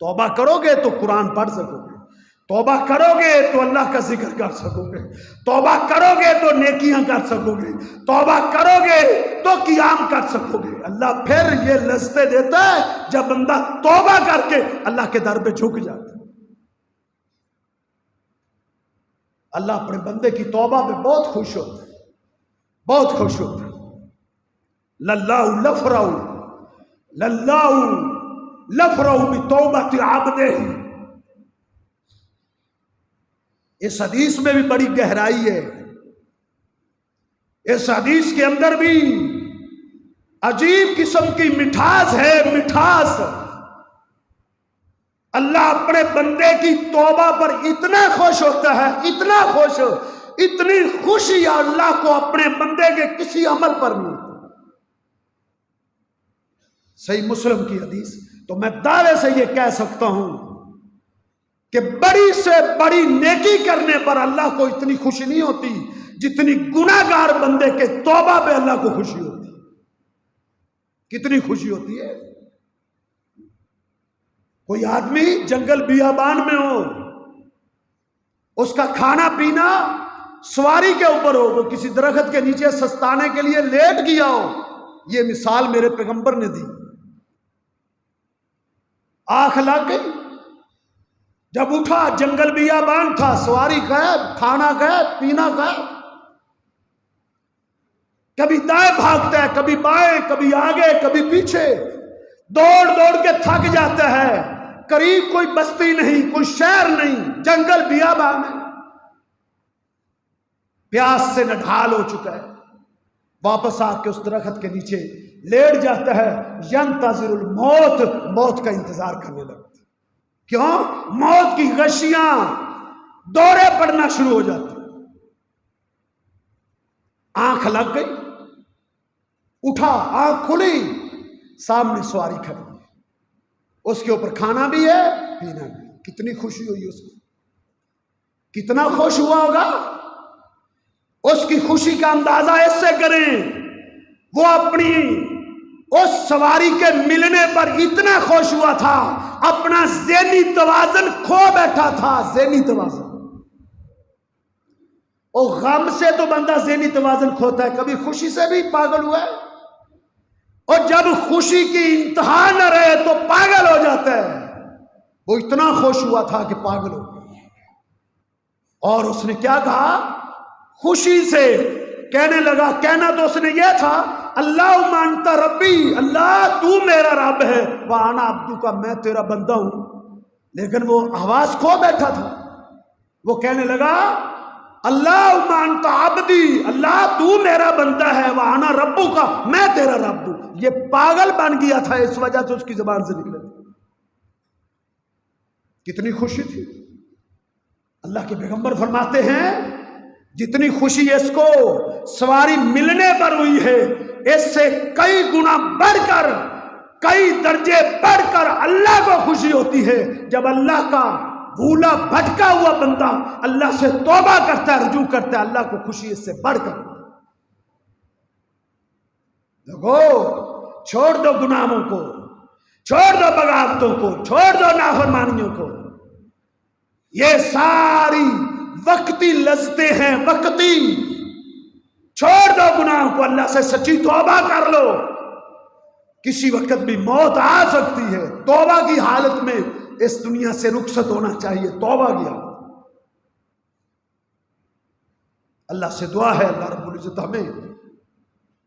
توبہ کرو گے تو قرآن پڑھ سکو گے، توبہ کرو گے تو اللہ کا ذکر کر سکو گے، توبہ کرو گے تو نیکیاں کر سکو گے، توبہ کرو گے تو قیام کر سکو گے۔ اللہ پھر یہ لذتیں دیتا ہے جب بندہ توبہ کر کے اللہ کے در پہ جھک جاتا ہے۔ اللہ اپنے بندے کی توبہ پہ بہت خوش ہوتا ہے، بہت خوش ہوتا ہے۔ للہ لفرح بتوبۃ عبدہ، اس حدیث میں بھی بڑی گہرائی ہے، اس حدیث کے اندر بھی عجیب قسم کی مٹھاس ہے، مٹھاس۔ اللہ اپنے بندے کی توبہ پر اتنا خوش ہوتا ہے، اتنا خوش، اتنی خوشی اللہ کو اپنے بندے کے کسی عمل پر نہیں۔ صحیح مسلم کی حدیث، تو میں دعوے سے یہ کہہ سکتا ہوں کہ بڑی سے بڑی نیکی کرنے پر اللہ کو اتنی خوشی نہیں ہوتی جتنی گناہگار بندے کے توبہ پہ اللہ کو خوشی ہوتی ہے۔ کتنی خوشی ہوتی ہے؟ کوئی آدمی جنگل بیابان میں ہو، اس کا کھانا پینا سواری کے اوپر ہو، وہ کسی درخت کے نیچے سستانے کے لیے لیٹ گیا ہو، یہ مثال میرے پیغمبر نے دی۔ آنکھ لگ گئی، جب اٹھا جنگل بیابان تھا، سواری غائب، کھانا غائب، پینا غائب، کبھی دائیں بھاگتا ہے، کبھی بائیں، کبھی آگے، کبھی پیچھے، دوڑ دوڑ کے تھک جاتا ہے، قریب کوئی بستی نہیں، کوئی شہر نہیں، جنگل بیابان ہے، پیاس سے نڈھال ہو چکا ہے، واپس آ کے اس درخت کے نیچے لیٹ جاتا ہے، ینتظر الموت، موت کا انتظار کرنے لگتا ہے۔ کیوں؟ موت کی غشیاں دورے پڑنا شروع ہو جاتی۔ آنکھ لگ گئی، اٹھا، آنکھ کھلی، سامنے سواری کھڑی ہے، اس کے اوپر کھانا بھی ہے، پینا بھی۔ کتنی خوشی ہوئی اس کو، کتنا خوش ہوا ہوگا۔ اس کی خوشی کا اندازہ اس سے کریں، وہ اپنی اس سواری کے ملنے پر اتنا خوش ہوا تھا، اپنا ذہنی توازن کھو بیٹھا تھا، ذہنی توازن۔ اور غم سے تو بندہ ذہنی توازن کھوتا ہے، کبھی خوشی سے بھی پاگل ہوا ہے، اور جب خوشی کی انتہا نہ رہے تو پاگل ہو جاتا ہے۔ وہ اتنا خوش ہوا تھا کہ پاگل ہو گیا، اور اس نے کیا کہا؟ خوشی سے کہنے لگا، کہنا تو اس نے یہ تھا اللہم انت ربی، اللہ تو میرا رب ہے، وانا عبدک، میں تیرا بندہ ہوں، لیکن وہ آواز کھو بیٹھا تھا۔ وہ کہنے لگا اللہ انت عبدی، اللہ تو میرا بندہ ہے، وانا ربو کا، میں تیرا رب ہوں. یہ پاگل بن گیا تھا، اس وجہ سے اس کی زبان سے نکلے. کتنی خوشی تھی. اللہ کے پیغمبر فرماتے ہیں جتنی خوشی اس کو سواری ملنے پر ہوئی ہے، اس سے کئی گنا بڑھ کر، کئی درجے بڑھ کر اللہ کو خوشی ہوتی ہے جب اللہ کا بھولا بھٹکا ہوا بندہ اللہ سے توبہ کرتا ہے، رجوع کرتا ہے. اللہ کو خوشی اس سے بڑھ کر. لوگو چھوڑ دو گناہوں کو، چھوڑ دو بغاوتوں کو، چھوڑ دو نافرمانیوں کو. یہ ساری وقتی لذتیں ہیں، وقتی. چھوڑ دو گناہوں کو، اللہ سے سچی توبہ کر لو. کسی وقت بھی موت آ سکتی ہے. توبہ کی حالت میں اس دنیا سے رخصت ہونا چاہیے. توبہ کی حالت. اللہ سے دعا ہے اللہ رب العزت ہمیں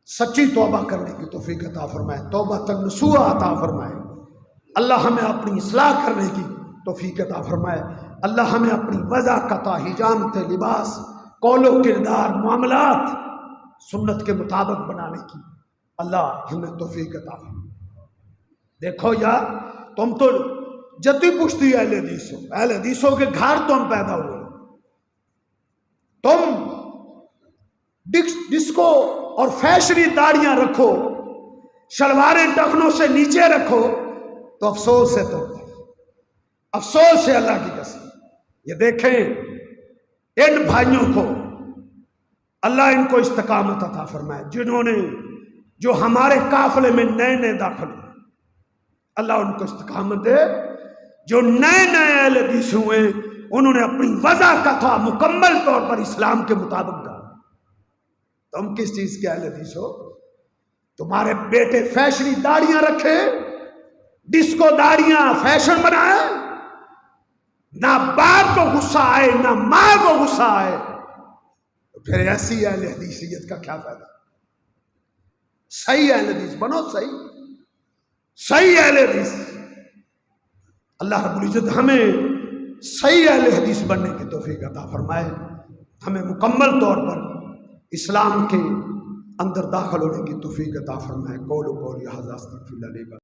سچی توبہ کرنے کی توفیق عطا فرمائے، توبہ نصوح عطا فرمائے. اللہ ہمیں اپنی اصلاح کرنے کی توفیق عطا فرمائے. اللہ ہمیں اپنی وضاقت، حجامت، لباس، قول و کردار، معاملات سنت کے مطابق بنانے کی اللہ ہمیں توفیق عطا فرمائے. دیکھو یار، تم تو جدی پشتی اہل حدیث ہو، اہل حدیثوں کے گھر تم پیدا ہوئے. تم ڈسکو اور فیشنی داڑیاں رکھو، شلواریں ٹخنوں سے نیچے رکھو، تو افسوس ہے. تو افسوس ہے اللہ کی قسم. یہ دیکھیں ان بھائیوں کو اللہ ان کو استقامت عطا فرمائے، جنہوں نے جو ہمارے قافلے میں نئے نئے داخل ہوئے. اللہ ان کو استقامت دے. جو نئے نئے اہل حدیث ہوئے انہوں نے اپنی وضع کا تھا مکمل طور پر اسلام کے مطابق ڈالا. تم کس چیز کے اہل حدیث ہو؟ تمہارے بیٹے فیشنی داڑیاں رکھے، ڈسکو داڑیاں فیشن بنائے، نہ باپ کو غصہ آئے نہ ماں کو غصہ آئے، تو پھر ایسی اہل حدیثیت کا کیا فائدہ؟ صحیح اہل حدیث بنو. صحیح اہل حدیث. اللہ رب العزت ہمیں صحیح اہل حدیث بننے کی توفیق عطا فرمائے. ہمیں مکمل طور پر اسلام کے اندر داخل ہونے کی توفیق عطا فرمائے. قول ھذا استغفر اللہ.